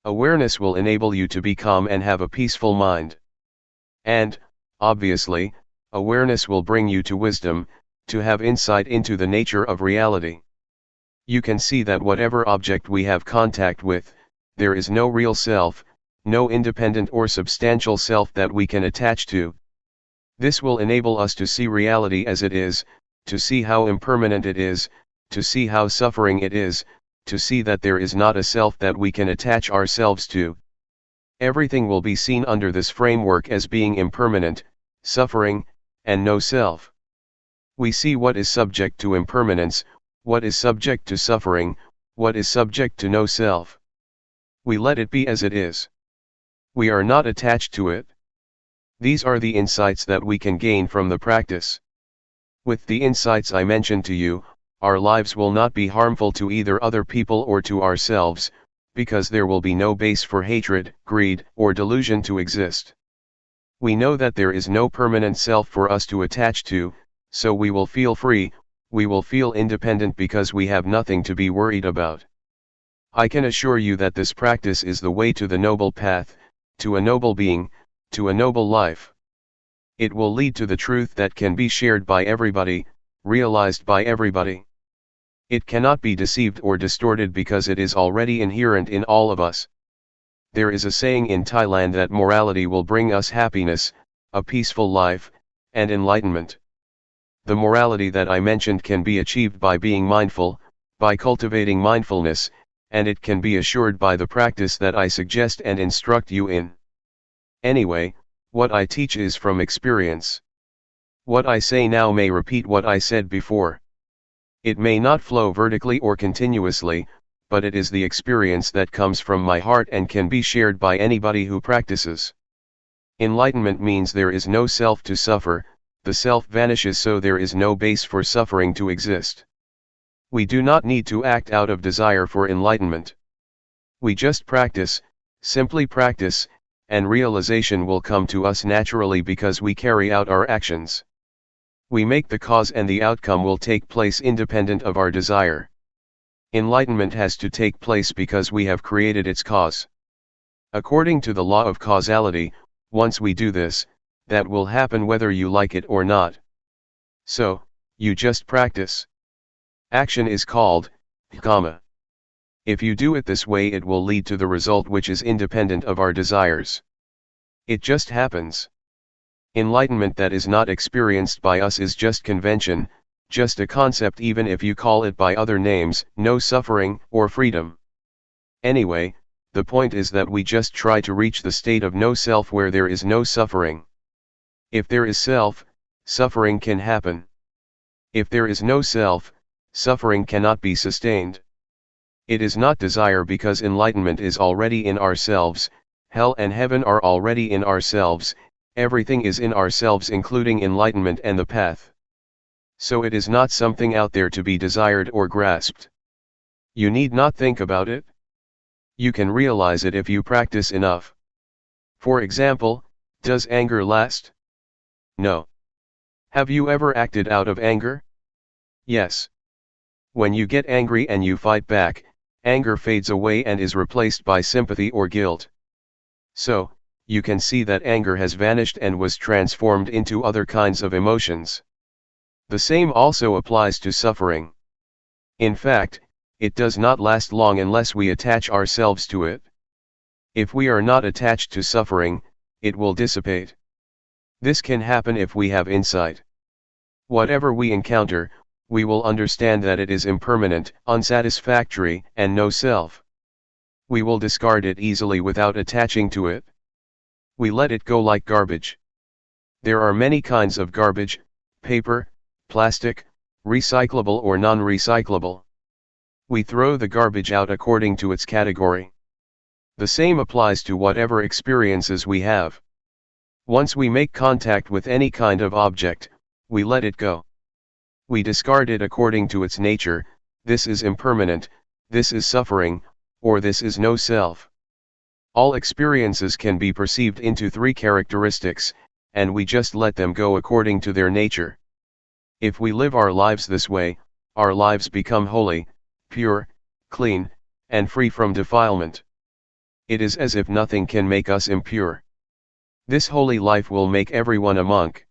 Awareness will enable you to be calm and have a peaceful mind. And, obviously, awareness will bring you to wisdom, to have insight into the nature of reality. You can see that whatever object we have contact with, there is no real self, no independent or substantial self that we can attach to. This will enable us to see reality as it is, to see how impermanent it is, to see how suffering it is, to see that there is not a self that we can attach ourselves to. Everything will be seen under this framework as being impermanent, suffering, and no self. We see what is subject to impermanence, what is subject to suffering, what is subject to no self. We let it be as it is. We are not attached to it. These are the insights that we can gain from the practice. With the insights I mentioned to you, our lives will not be harmful to either other people or to ourselves, because there will be no base for hatred, greed, or delusion to exist. We know that there is no permanent self for us to attach to, so we will feel free, we will feel independent because we have nothing to be worried about. I can assure you that this practice is the way to the noble path, to a noble being, to a noble life. It will lead to the truth that can be shared by everybody, realized by everybody. It cannot be deceived or distorted because it is already inherent in all of us. There is a saying in Thailand that morality will bring us happiness, a peaceful life, and enlightenment. The morality that I mentioned can be achieved by being mindful, by cultivating mindfulness, and it can be assured by the practice that I suggest and instruct you in. Anyway, what I teach is from experience. What I say now may repeat what I said before. It may not flow vertically or continuously, but it is the experience that comes from my heart and can be shared by anybody who practices. Enlightenment means there is no self to suffer, the self vanishes, so there is no base for suffering to exist. We do not need to act out of desire for enlightenment. We just practice, simply practice, and realization will come to us naturally because we carry out our actions. We make the cause and the outcome will take place independent of our desire. Enlightenment has to take place because we have created its cause. According to the law of causality, once we do this, that will happen whether you like it or not. So, you just practice. Action is called karma. If you do it this way, it will lead to the result which is independent of our desires. It just happens. Enlightenment that is not experienced by us is just convention, just a concept, even if you call it by other names, no suffering or freedom. Anyway, the point is that we just try to reach the state of no self where there is no suffering. If there is self, suffering can happen. If there is no self, suffering cannot be sustained. It is not desire because enlightenment is already in ourselves, hell and heaven are already in ourselves, everything is in ourselves including enlightenment and the path. So it is not something out there to be desired or grasped. You need not think about it. You can realize it if you practice enough. For example, does anger last? No. Have you ever acted out of anger? Yes. When you get angry and you fight back, anger fades away and is replaced by sympathy or guilt. So, you can see that anger has vanished and was transformed into other kinds of emotions. The same also applies to suffering. In fact, it does not last long unless we attach ourselves to it. If we are not attached to suffering, it will dissipate. This can happen if we have insight. Whatever we encounter, we will understand that it is impermanent, unsatisfactory, and no self. We will discard it easily without attaching to it. We let it go like garbage. There are many kinds of garbage: paper, plastic, recyclable or non-recyclable. We throw the garbage out according to its category. The same applies to whatever experiences we have. Once we make contact with any kind of object, we let it go. We discard it according to its nature: this is impermanent, this is suffering, or this is no self. All experiences can be perceived into three characteristics, and we just let them go according to their nature. If we live our lives this way, our lives become holy, pure, clean, and free from defilement. It is as if nothing can make us impure. This holy life will make everyone a monk.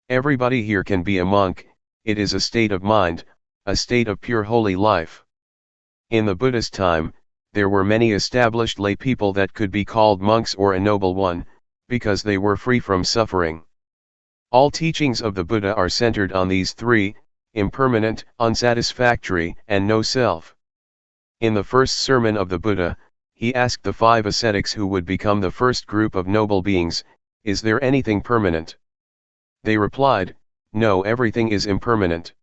Everybody here can be a monk. It is a state of mind, a state of pure holy life. In the Buddha's time, there were many established lay people that could be called monks or a noble one, because they were free from suffering. All teachings of the Buddha are centered on these three: impermanent, unsatisfactory, and no self. In the first sermon of the Buddha, he asked the 5 ascetics who would become the first group of noble beings, "Is there anything permanent?" They replied, "No, everything is impermanent."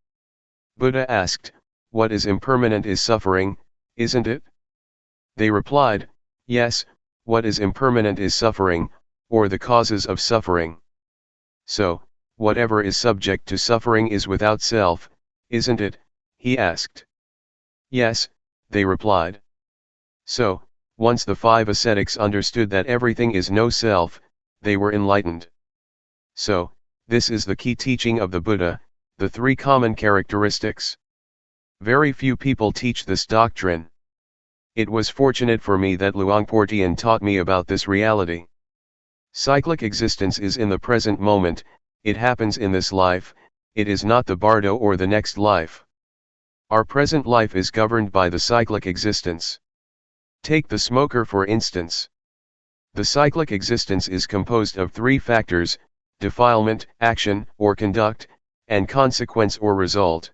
Buddha asked, "What is impermanent is suffering, isn't it?" They replied, "Yes, what is impermanent is suffering, or the causes of suffering." So, whatever is subject to suffering is without self, isn't it? He asked. "Yes," they replied. So, once the 5 ascetics understood that everything is no self, they were enlightened. So, this is the key teaching of the Buddha, the 3 common characteristics. Very few people teach this doctrine. It was fortunate for me that Luangpor Teean taught me about this reality. Cyclic existence is in the present moment, it happens in this life, it is not the bardo or the next life. Our present life is governed by the cyclic existence. Take the smoker for instance. The cyclic existence is composed of 3 factors: defilement, action or conduct, and consequence or result.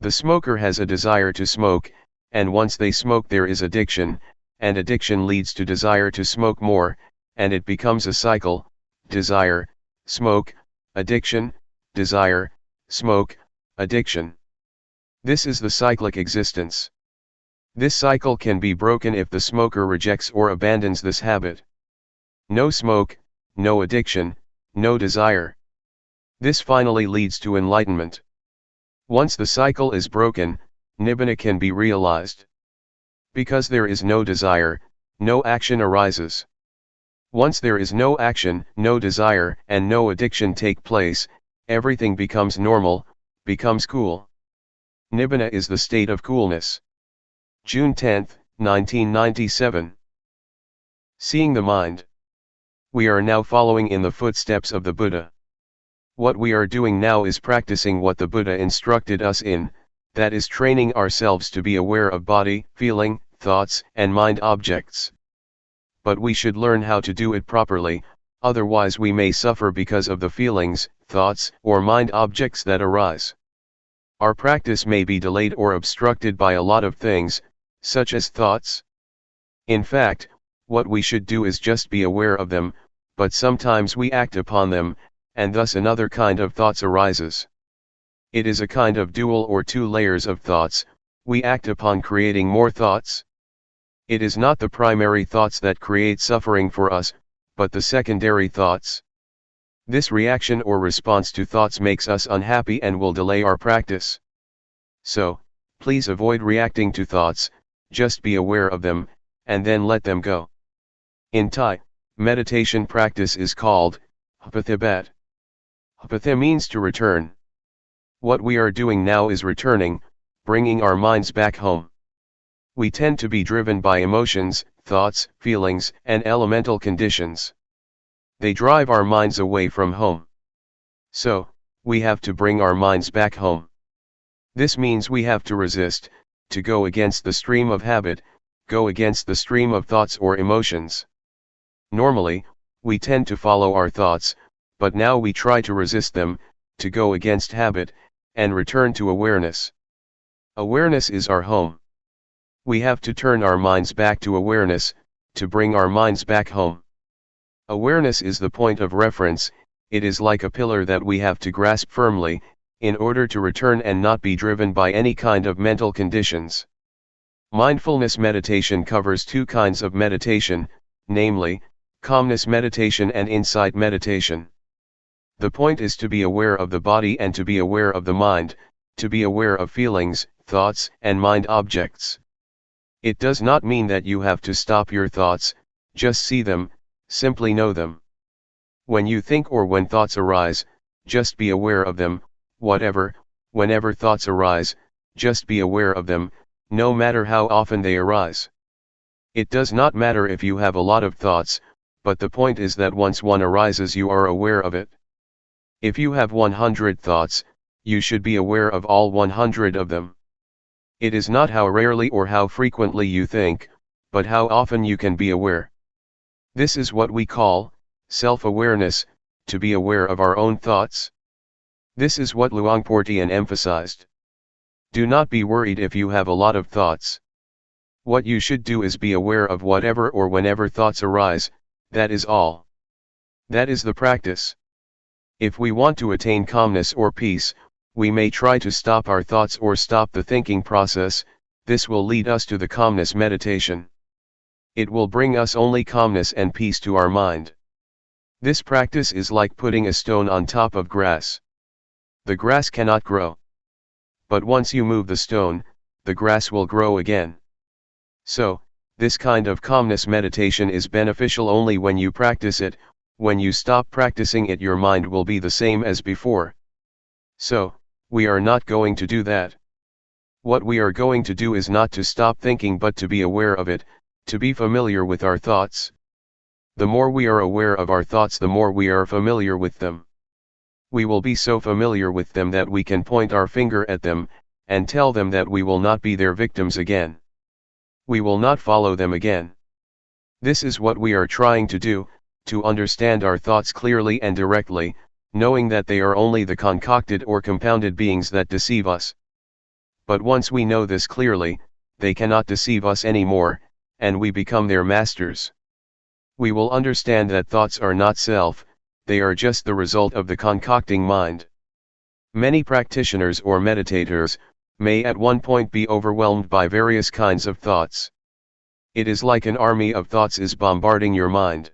The smoker has a desire to smoke, and once they smoke there is addiction, and addiction leads to desire to smoke more, and it becomes a cycle: desire, smoke, addiction, desire, smoke, addiction. This is the cyclic existence. This cycle can be broken if the smoker rejects or abandons this habit. No smoke, no addiction, no desire. This finally leads to enlightenment. Once the cycle is broken, nibbana can be realized. Because there is no desire, no action arises. Once there is no action, no desire, and no addiction take place, everything becomes normal, becomes cool. Nibbana is the state of coolness. June 10, 1997. Seeing the mind. We are now following in the footsteps of the Buddha. What we are doing now is practicing what the Buddha instructed us in, that is training ourselves to be aware of body, feeling, thoughts, and mind objects. But we should learn how to do it properly, otherwise we may suffer because of the feelings, thoughts, or mind objects that arise. Our practice may be delayed or obstructed by a lot of things, such as thoughts. In fact, what we should do is just be aware of them, but sometimes we act upon them, and thus another kind of thoughts arises. It is a kind of dual or two layers of thoughts, we act upon creating more thoughts. It is not the primary thoughts that create suffering for us, but the secondary thoughts. This reaction or response to thoughts makes us unhappy and will delay our practice. So, please avoid reacting to thoughts, just be aware of them, and then let them go. In Thai, meditation practice is called Hapathibat. Hapatha means to return. What we are doing now is returning, bringing our minds back home. We tend to be driven by emotions, thoughts, feelings, and elemental conditions. They drive our minds away from home. So, we have to bring our minds back home. This means we have to resist, to go against the stream of habit, go against the stream of thoughts or emotions. Normally, we tend to follow our thoughts, but now we try to resist them, to go against habit, and return to awareness. Awareness is our home. We have to turn our minds back to awareness, to bring our minds back home. Awareness is the point of reference, it is like a pillar that we have to grasp firmly, in order to return and not be driven by any kind of mental conditions. Mindfulness meditation covers two kinds of meditation, namely, calmness meditation and insight meditation. The point is to be aware of the body and to be aware of the mind, to be aware of feelings, thoughts, and mind objects. It does not mean that you have to stop your thoughts, just see them, simply know them. When you think or when thoughts arise, just be aware of them, whenever thoughts arise, just be aware of them, no matter how often they arise. It does not matter if you have a lot of thoughts, but the point is that once one arises you are aware of it. If you have 100 thoughts, you should be aware of all 100 of them. It is not how rarely or how frequently you think, but how often you can be aware. This is what we call self-awareness, to be aware of our own thoughts. This is what Luangpor Teean emphasized. Do not be worried if you have a lot of thoughts. What you should do is be aware of whatever or whenever thoughts arise, that is all. That is the practice. If we want to attain calmness or peace, we may try to stop our thoughts or stop the thinking process, this will lead us to the calmness meditation. It will bring us only calmness and peace to our mind. This practice is like putting a stone on top of grass. The grass cannot grow. But once you move the stone, the grass will grow again. So, this kind of calmness meditation is beneficial only when you practice it. When you stop practicing it, your mind will be the same as before. So, we are not going to do that. What we are going to do is not to stop thinking but to be aware of it, to be familiar with our thoughts. The more we are aware of our thoughts, the more we are familiar with them. We will be so familiar with them that we can point our finger at them, and tell them that we will not be their victims again. We will not follow them again. This is what we are trying to do, to understand our thoughts clearly and directly, knowing that they are only the concocted or compounded beings that deceive us. But once we know this clearly, they cannot deceive us anymore, and we become their masters. We will understand that thoughts are not self, they are just the result of the concocting mind. Many practitioners or meditators may at one point be overwhelmed by various kinds of thoughts. It is like an army of thoughts is bombarding your mind.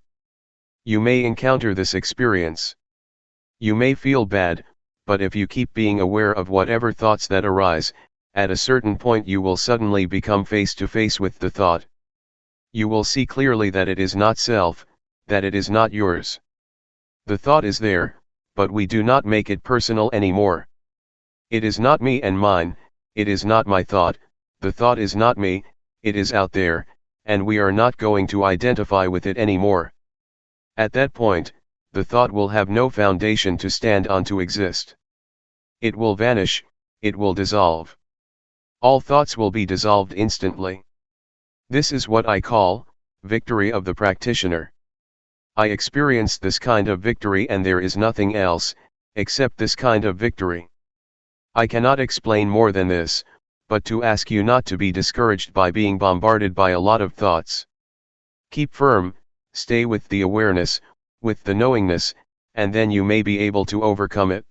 You may encounter this experience. You may feel bad, but if you keep being aware of whatever thoughts that arise, at a certain point you will suddenly become face to face with the thought. You will see clearly that it is not self, that it is not yours. The thought is there, but we do not make it personal anymore. It is not me and mine, it is not my thought, the thought is not me, it is out there, and we are not going to identify with it anymore. At that point, the thought will have no foundation to stand on to exist. It will vanish, it will dissolve. All thoughts will be dissolved instantly. This is what I call victory of the practitioner. I experienced this kind of victory, and there is nothing else except this kind of victory. I cannot explain more than this, but to ask you not to be discouraged by being bombarded by a lot of thoughts. Keep firm, stay with the awareness, with the knowingness, and then you may be able to overcome it.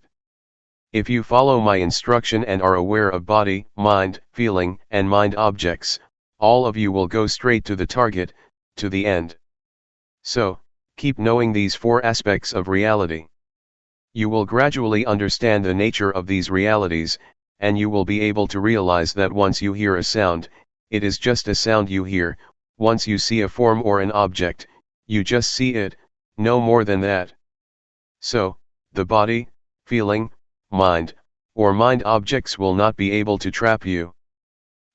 If you follow my instruction and are aware of body, mind, feeling, and mind objects, all of you will go straight to the target, to the end. So, keep knowing these four aspects of reality. You will gradually understand the nature of these realities, and you will be able to realize that once you hear a sound, it is just a sound you hear. Once you see a form or an object, you just see it, no more than that. So, the body, feeling, mind, or mind objects will not be able to trap you.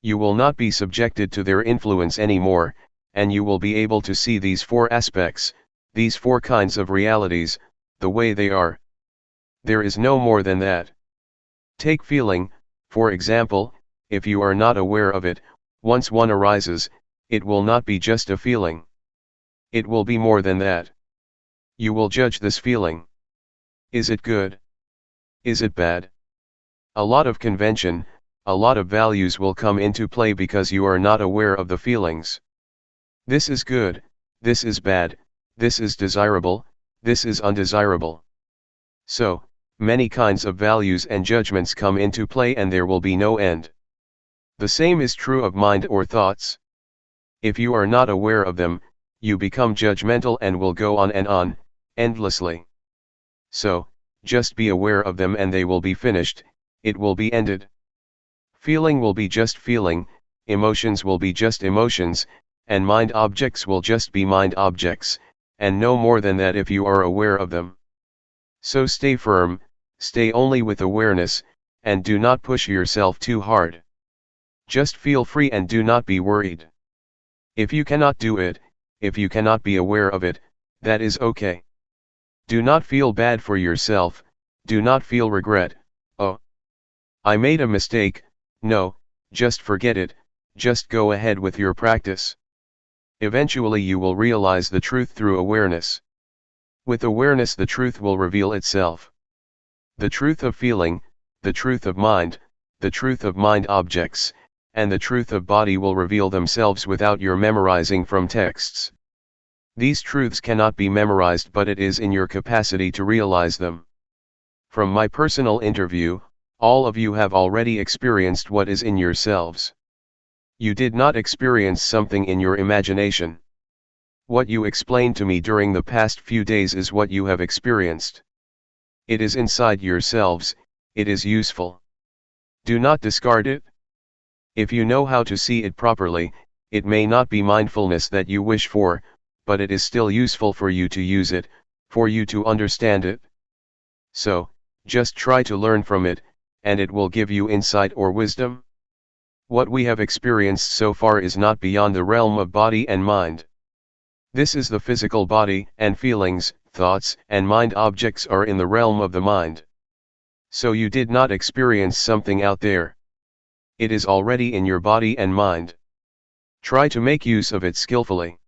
You will not be subjected to their influence anymore, and you will be able to see these four aspects, these four kinds of realities, the way they are. There is no more than that. Take feeling, for example. If you are not aware of it, once one arises, it will not be just a feeling. It will be more than that. You will judge this feeling. Is it good? Is it bad? A lot of convention, a lot of values will come into play because you are not aware of the feelings. This is good, this is bad, this is desirable, this is undesirable. So, many kinds of values and judgments come into play and there will be no end. The same is true of mind or thoughts. If you are not aware of them, you become judgmental and will go on and on, endlessly. So, just be aware of them and they will be finished, it will be ended. Feeling will be just feeling, emotions will be just emotions, and mind objects will just be mind objects, and no more than that if you are aware of them. So stay firm, stay only with awareness, and do not push yourself too hard. Just feel free and do not be worried. If you cannot do it, if you cannot be aware of it, that is okay. Do not feel bad for yourself, do not feel regret, oh, I made a mistake. No, just forget it, just go ahead with your practice. Eventually you will realize the truth through awareness. With awareness the truth will reveal itself. The truth of feeling, the truth of mind, the truth of mind objects, and the truth of body will reveal themselves without your memorizing from texts. These truths cannot be memorized, but it is in your capacity to realize them. From my personal interview, all of you have already experienced what is in yourselves. You did not experience something in your imagination. What you explained to me during the past few days is what you have experienced. It is inside yourselves, it is useful. Do not discard it. If you know how to see it properly, it may not be mindfulness that you wish for, but it is still useful for you to use it, for you to understand it. So, just try to learn from it, and it will give you insight or wisdom. What we have experienced so far is not beyond the realm of body and mind. This is the physical body, and feelings, thoughts, and mind objects are in the realm of the mind. So you did not experience something out there. It is already in your body and mind. Try to make use of it skillfully.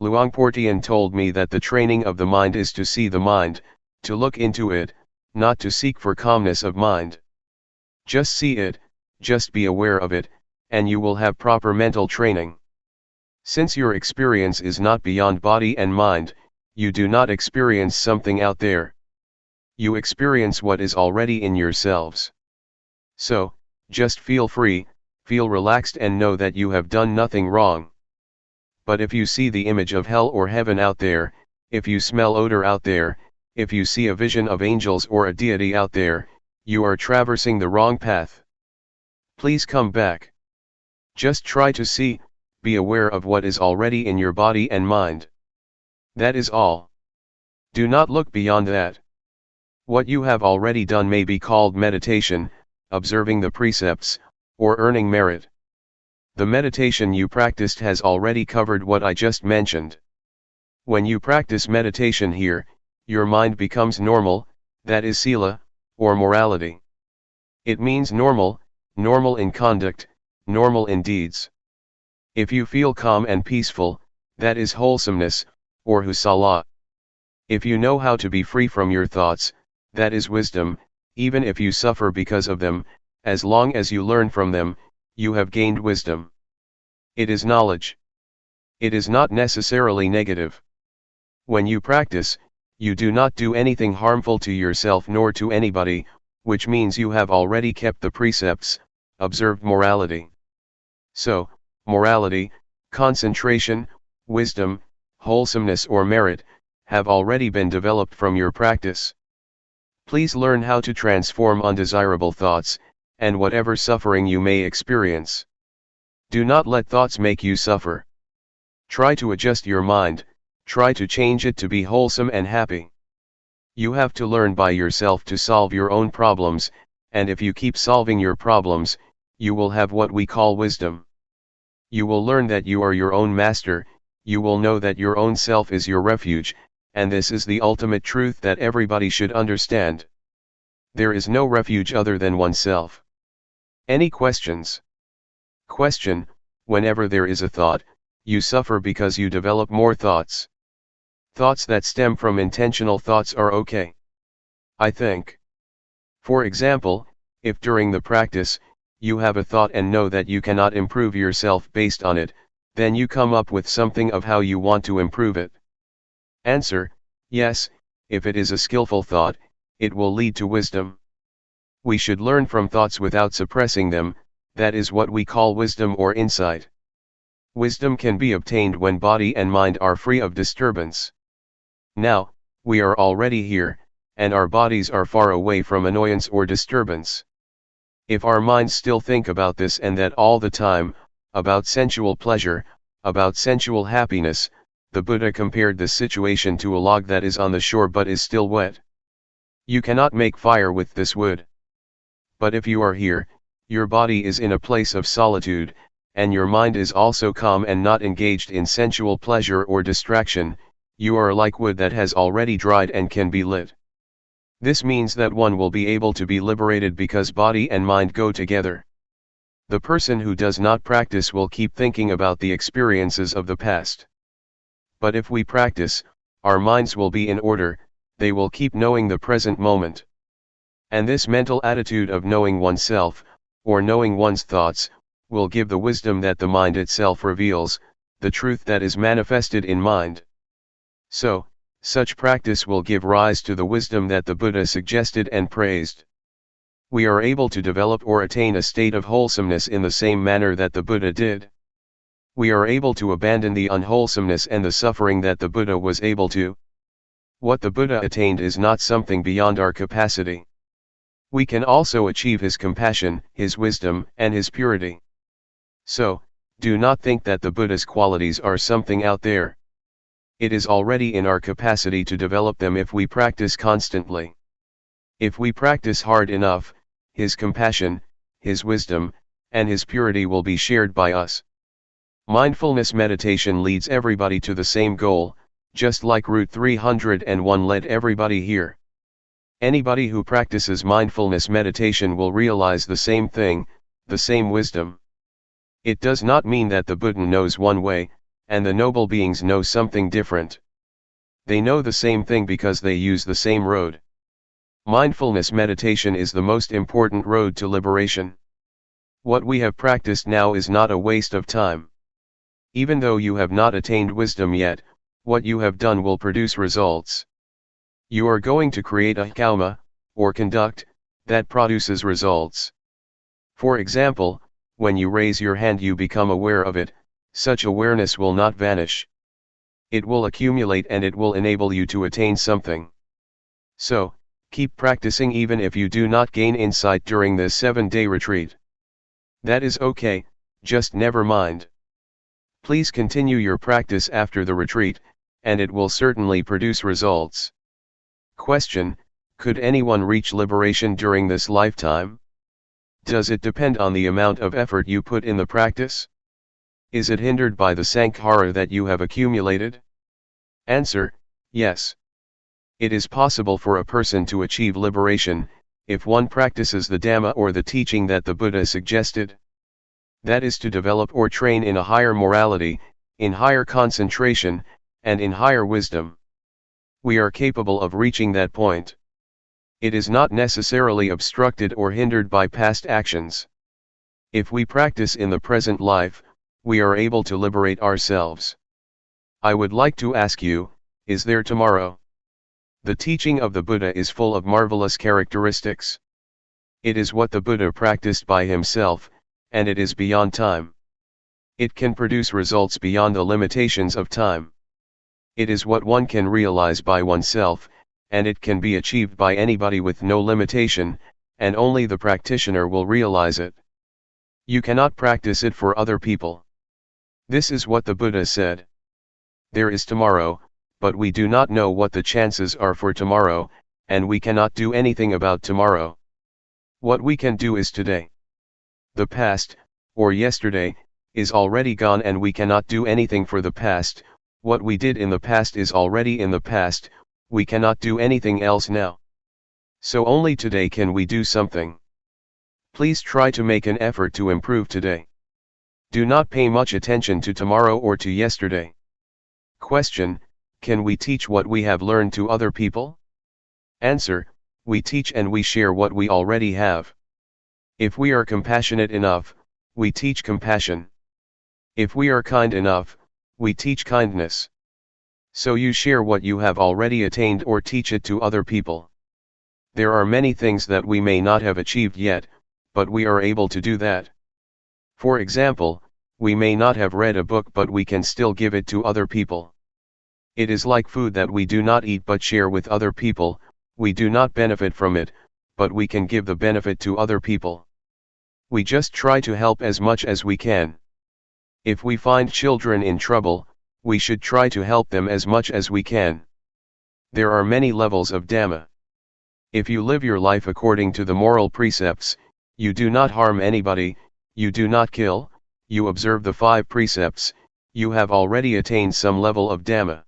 Luangpor Teean told me that the training of the mind is to see the mind, to look into it, not to seek for calmness of mind. Just see it, just be aware of it, and you will have proper mental training. Since your experience is not beyond body and mind, you do not experience something out there. You experience what is already in yourselves. So, just feel free, feel relaxed and know that you have done nothing wrong. But if you see the image of hell or heaven out there, if you smell odor out there, if you see a vision of angels or a deity out there, you are traversing the wrong path. Please come back. Just try to see, be aware of what is already in your body and mind. That is all. Do not look beyond that. What you have already done may be called meditation, observing the precepts, or earning merit. The meditation you practiced has already covered what I just mentioned. When you practice meditation here, your mind becomes normal, that is sila, or morality. It means normal, normal in conduct, normal in deeds. If you feel calm and peaceful, that is wholesomeness, or husala. If you know how to be free from your thoughts, that is wisdom. Even if you suffer because of them, as long as you learn from them, you have gained wisdom. It is knowledge. It is not necessarily negative. When you practice, you do not do anything harmful to yourself nor to anybody, which means you have already kept the precepts, observed morality. So, morality, concentration, wisdom, wholesomeness or merit, have already been developed from your practice. Please learn how to transform undesirable thoughts, and whatever suffering you may experience. Do not let thoughts make you suffer. Try to adjust your mind, try to change it to be wholesome and happy. You have to learn by yourself to solve your own problems, and if you keep solving your problems, you will have what we call wisdom. You will learn that you are your own master, you will know that your own self is your refuge, and this is the ultimate truth that everybody should understand. There is no refuge other than oneself. Any questions? Question: whenever there is a thought, you suffer because you develop more thoughts. Thoughts that stem from intentional thoughts are okay, I think. For example, if during the practice, you have a thought and know that you cannot improve yourself based on it, then you come up with something of how you want to improve it. Answer: yes, if it is a skillful thought, it will lead to wisdom. We should learn from thoughts without suppressing them, that is what we call wisdom or insight. Wisdom can be obtained when body and mind are free of disturbance. Now, we are already here, and our bodies are far away from annoyance or disturbance. If our minds still think about this and that all the time, about sensual pleasure, about sensual happiness, the Buddha compared this situation to a log that is on the shore but is still wet. You cannot make fire with this wood. But if you are here, your body is in a place of solitude, and your mind is also calm and not engaged in sensual pleasure or distraction, you are like wood that has already dried and can be lit. This means that one will be able to be liberated because body and mind go together. The person who does not practice will keep thinking about the experiences of the past. But if we practice, our minds will be in order, they will keep knowing the present moment. And this mental attitude of knowing oneself, or knowing one's thoughts, will give the wisdom that the mind itself reveals, the truth that is manifested in mind. So, such practice will give rise to the wisdom that the Buddha suggested and praised. We are able to develop or attain a state of wholesomeness in the same manner that the Buddha did. We are able to abandon the unwholesomeness and the suffering that the Buddha was able to. What the Buddha attained is not something beyond our capacity. We can also achieve his compassion, his wisdom, and his purity. So, do not think that the Buddha's qualities are something out there. It is already in our capacity to develop them if we practice constantly. If we practice hard enough, his compassion, his wisdom, and his purity will be shared by us. Mindfulness meditation leads everybody to the same goal, just like Route 301 led everybody here. Anybody who practices mindfulness meditation will realize the same thing, the same wisdom. It does not mean that the Buddha knows one way, and the noble beings know something different. They know the same thing because they use the same road. Mindfulness meditation is the most important road to liberation. What we have practiced now is not a waste of time. Even though you have not attained wisdom yet, what you have done will produce results. You are going to create a karma, or conduct, that produces results. For example, when you raise your hand you become aware of it, such awareness will not vanish. It will accumulate and it will enable you to attain something. So, keep practicing even if you do not gain insight during this 7-day retreat. That is okay, just never mind. Please continue your practice after the retreat, and it will certainly produce results. Question: could anyone reach liberation during this lifetime? Does it depend on the amount of effort you put in the practice? Is it hindered by the sankhara that you have accumulated? Answer: yes. It is possible for a person to achieve liberation, if one practices the Dhamma or the teaching that the Buddha suggested. That is to develop or train in a higher morality, in higher concentration, and in higher wisdom. We are capable of reaching that point. It is not necessarily obstructed or hindered by past actions. If we practice in the present life, we are able to liberate ourselves. I would like to ask you, is there tomorrow? The teaching of the Buddha is full of marvelous characteristics. It is what the Buddha practiced by himself, and it is beyond time. It can produce results beyond the limitations of time. It is what one can realize by oneself, and it can be achieved by anybody with no limitation, and only the practitioner will realize it. You cannot practice it for other people. This is what the Buddha said. There is tomorrow, but we do not know what the chances are for tomorrow, and we cannot do anything about tomorrow. What we can do is today. The past, or yesterday, is already gone and we cannot do anything for the past. What we did in the past is already in the past, we cannot do anything else now. So only today can we do something. Please try to make an effort to improve today. Do not pay much attention to tomorrow or to yesterday. Question: can we teach what we have learned to other people? Answer: we teach and we share what we already have. If we are compassionate enough, we teach compassion. If we are kind enough, we teach kindness. So you share what you have already attained or teach it to other people. There are many things that we may not have achieved yet, but we are able to do that. For example, we may not have read a book but we can still give it to other people. It is like food that we do not eat but share with other people. We do not benefit from it, but we can give the benefit to other people. We just try to help as much as we can. If we find children in trouble, we should try to help them as much as we can. There are many levels of Dhamma. If you live your life according to the moral precepts, you do not harm anybody, you do not kill, you observe the 5 precepts, you have already attained some level of Dhamma.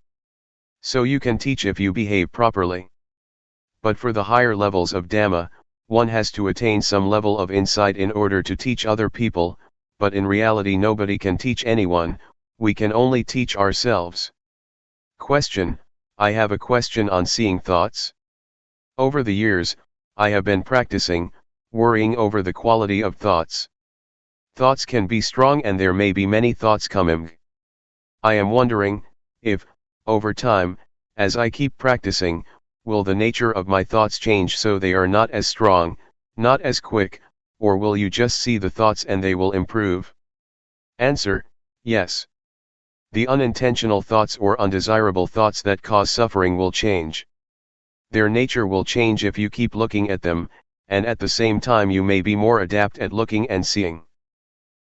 So you can teach if you behave properly. But for the higher levels of Dhamma, one has to attain some level of insight in order to teach other people, but in reality nobody can teach anyone, we can only teach ourselves. Question: I have a question on seeing thoughts. Over the years, I have been practicing, worrying over the quality of thoughts. Thoughts can be strong and there may be many thoughts coming. I am wondering, if, over time, as I keep practicing, will the nature of my thoughts change so they are not as strong, not as quick, or will you just see the thoughts and they will improve? Answer: yes. The unintentional thoughts or undesirable thoughts that cause suffering will change. Their nature will change if you keep looking at them, and at the same time you may be more adept at looking and seeing.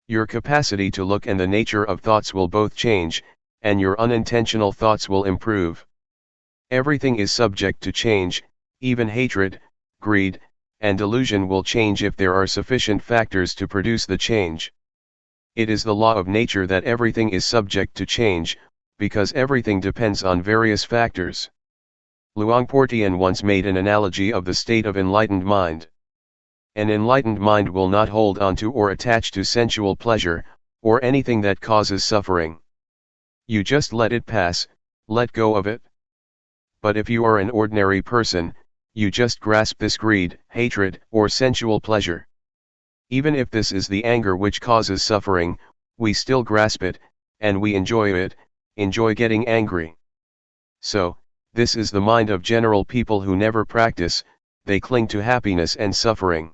Your capacity to look and the nature of thoughts will both change, and your unintentional thoughts will improve. Everything is subject to change, even hatred, greed, and delusion will change if there are sufficient factors to produce the change. It is the law of nature that everything is subject to change, because everything depends on various factors. Luangpor Teean once made an analogy of the state of enlightened mind. An enlightened mind will not hold on to or attach to sensual pleasure, or anything that causes suffering. You just let it pass, let go of it. But if you are an ordinary person, you just grasp this greed, hatred, or sensual pleasure. Even if this is the anger which causes suffering, we still grasp it, and we enjoy it, enjoy getting angry. So, this is the mind of general people who never practice, they cling to happiness and suffering.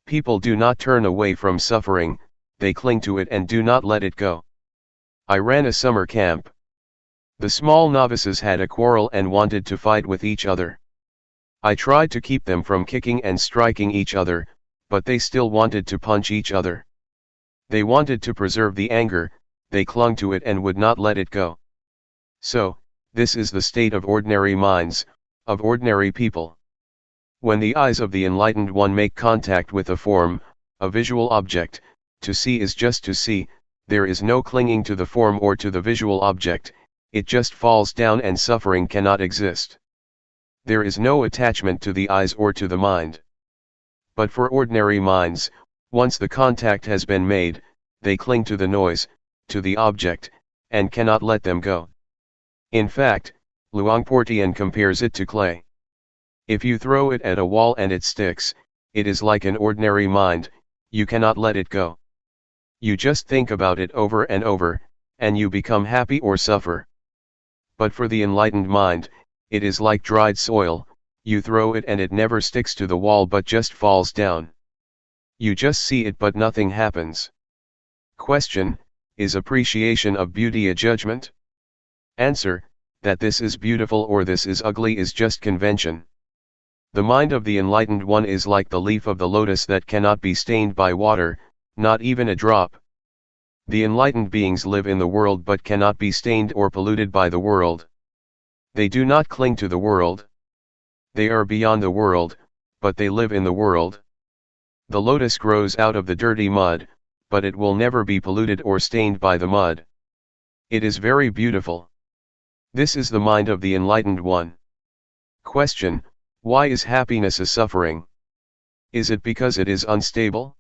People do not turn away from suffering, they cling to it and do not let it go. I ran a summer camp. The small novices had a quarrel and wanted to fight with each other. I tried to keep them from kicking and striking each other, but they still wanted to punch each other. They wanted to preserve the anger, they clung to it and would not let it go. So, this is the state of ordinary minds, of ordinary people. When the eyes of the enlightened one make contact with a form, a visual object, to see is just to see, there is no clinging to the form or to the visual object, it just falls down and suffering cannot exist. There is no attachment to the eyes or to the mind. But for ordinary minds, once the contact has been made, they cling to the noise, to the object, and cannot let them go. In fact, Luangpor Teean compares it to clay. If you throw it at a wall and it sticks, it is like an ordinary mind, you cannot let it go. You just think about it over and over, and you become happy or suffer. But for the enlightened mind, it is like dried soil, you throw it and it never sticks to the wall but just falls down. You just see it but nothing happens. Question: is appreciation of beauty a judgment? Answer: that this is beautiful or this is ugly is just convention. The mind of the enlightened one is like the leaf of the lotus that cannot be stained by water, not even a drop. The enlightened beings live in the world but cannot be stained or polluted by the world. They do not cling to the world. They are beyond the world, but they live in the world. The lotus grows out of the dirty mud, but it will never be polluted or stained by the mud. It is very beautiful. This is the mind of the enlightened one. Question: why is happiness a suffering? Is it because it is unstable?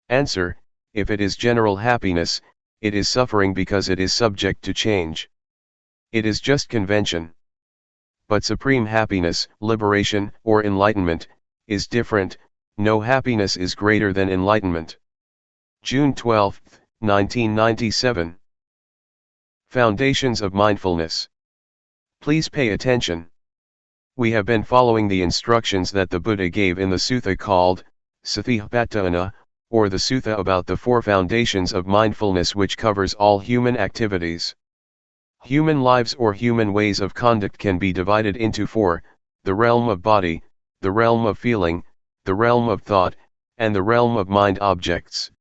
Answer: if it is general happiness, it is suffering because it is subject to change. It is just convention. But supreme happiness, liberation, or enlightenment, is different. No happiness is greater than enlightenment. June 12, 1997. Foundations of Mindfulness. Please pay attention. We have been following the instructions that the Buddha gave in the sutta called Satipatthana, or the sutta about the 4 foundations of mindfulness, which covers all human activities. Human lives or human ways of conduct can be divided into 4, the realm of body, the realm of feeling, the realm of thought, and the realm of mind objects.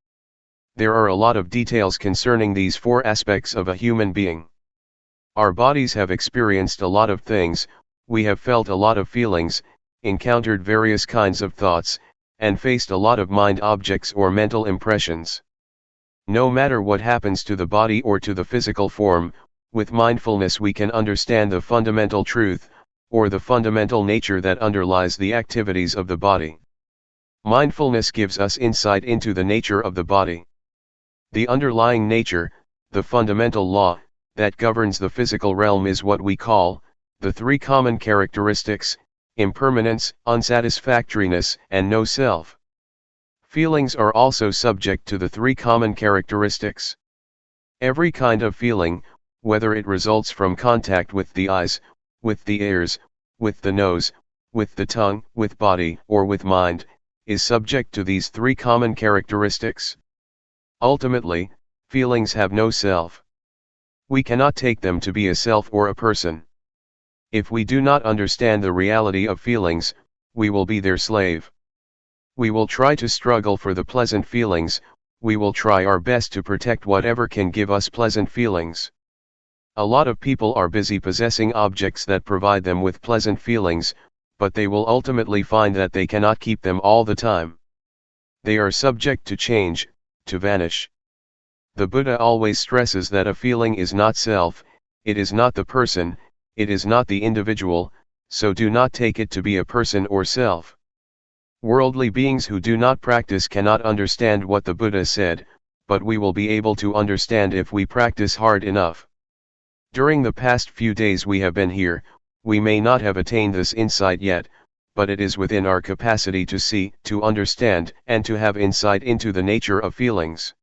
There are a lot of details concerning these 4 aspects of a human being. Our bodies have experienced a lot of things, we have felt a lot of feelings, encountered various kinds of thoughts, and faced a lot of mind objects or mental impressions. No matter what happens to the body or to the physical form, with mindfulness we can understand the fundamental truth, or the fundamental nature that underlies the activities of the body. Mindfulness gives us insight into the nature of the body. The underlying nature, the fundamental law, that governs the physical realm is what we call the 3 common characteristics: impermanence, unsatisfactoriness, and no self. Feelings are also subject to the 3 common characteristics. Every kind of feeling, whether it results from contact with the eyes, with the ears, with the nose, with the tongue, with body, or with mind, is subject to these 3 common characteristics. Ultimately, feelings have no self. We cannot take them to be a self or a person. If we do not understand the reality of feelings, we will be their slave. We will try to struggle for the pleasant feelings, we will try our best to protect whatever can give us pleasant feelings. A lot of people are busy possessing objects that provide them with pleasant feelings, but they will ultimately find that they cannot keep them all the time. They are subject to change, to vanish. The Buddha always stresses that a feeling is not self, it is not the person, it is not the individual, so do not take it to be a person or self. Worldly beings who do not practice cannot understand what the Buddha said, but we will be able to understand if we practice hard enough. During the past few days we have been here, we may not have attained this insight yet, but it is within our capacity to see, to understand, and to have insight into the nature of feelings.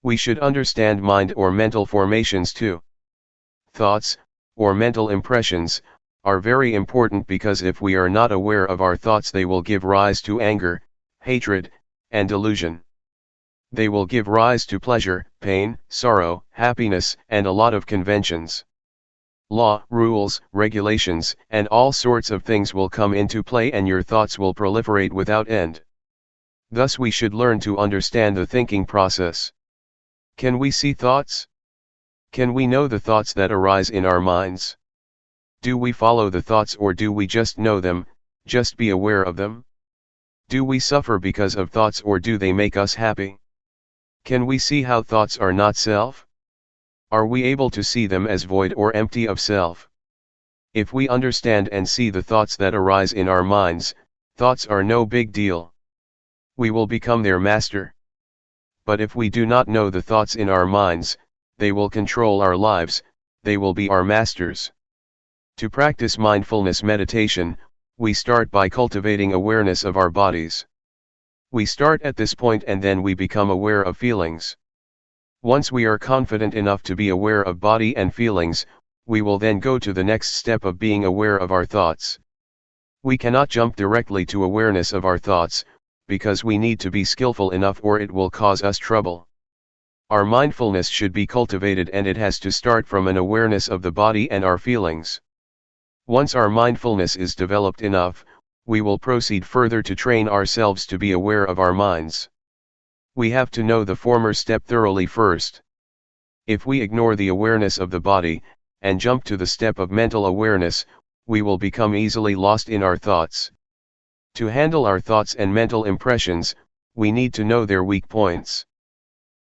We should understand mind or mental formations too. Thoughts, or mental impressions, are very important because if we are not aware of our thoughts they will give rise to anger, hatred, and delusion. They will give rise to pleasure, pain, sorrow, happiness, and a lot of conventions. Law, rules, regulations, and all sorts of things will come into play and your thoughts will proliferate without end. Thus we should learn to understand the thinking process. Can we see thoughts? Can we know the thoughts that arise in our minds? Do we follow the thoughts or do we just know them, just be aware of them? Do we suffer because of thoughts or do they make us happy? Can we see how thoughts are not self? Are we able to see them as void or empty of self? If we understand and see the thoughts that arise in our minds, thoughts are no big deal. We will become their master. But if we do not know the thoughts in our minds, they will control our lives, they will be our masters. To practice mindfulness meditation, we start by cultivating awareness of our bodies. We start at this point and then we become aware of feelings. Once we are confident enough to be aware of body and feelings, we will then go to the next step of being aware of our thoughts. We cannot jump directly to awareness of our thoughts, because we need to be skillful enough or it will cause us trouble. Our mindfulness should be cultivated and it has to start from an awareness of the body and our feelings. Once our mindfulness is developed enough, we will proceed further to train ourselves to be aware of our minds. We have to know the former step thoroughly first. If we ignore the awareness of the body, and jump to the step of mental awareness, we will become easily lost in our thoughts. To handle our thoughts and mental impressions, we need to know their weak points.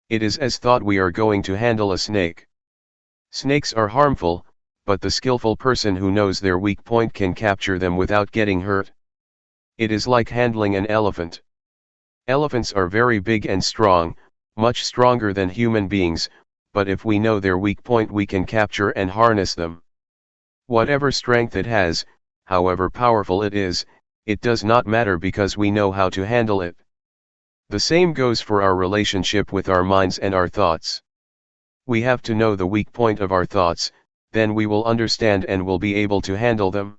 It is as thought we are going to handle a snake. Snakes are harmful, but the skillful person who knows their weak point can capture them without getting hurt. It is like handling an elephant. Elephants are very big and strong, much stronger than human beings, but if we know their weak point we can capture and harness them. Whatever strength it has, however powerful it is, it does not matter because we know how to handle it. The same goes for our relationship with our minds and our thoughts. We have to know the weak point of our thoughts, then we will understand and will be able to handle them.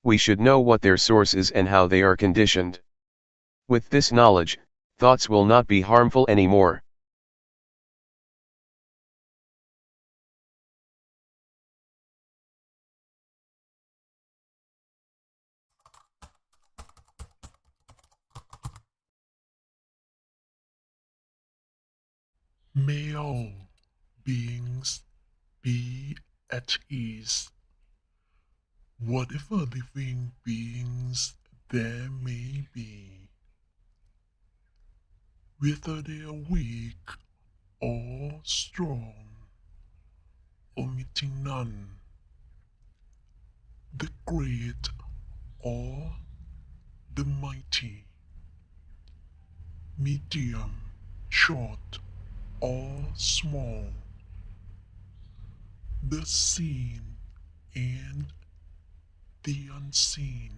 We should know what their source is and how they are conditioned. With this knowledge, thoughts will not be harmful anymore. May all beings be at ease. Whatever living beings there may be, whether they are weak or strong, omitting none, the great or the mighty, medium, short or small, the seen and the unseen,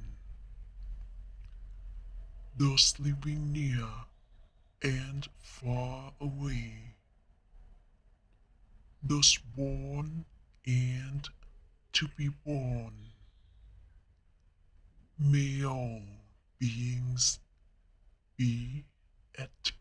those living near and far away, those born and to be born. May all beings be at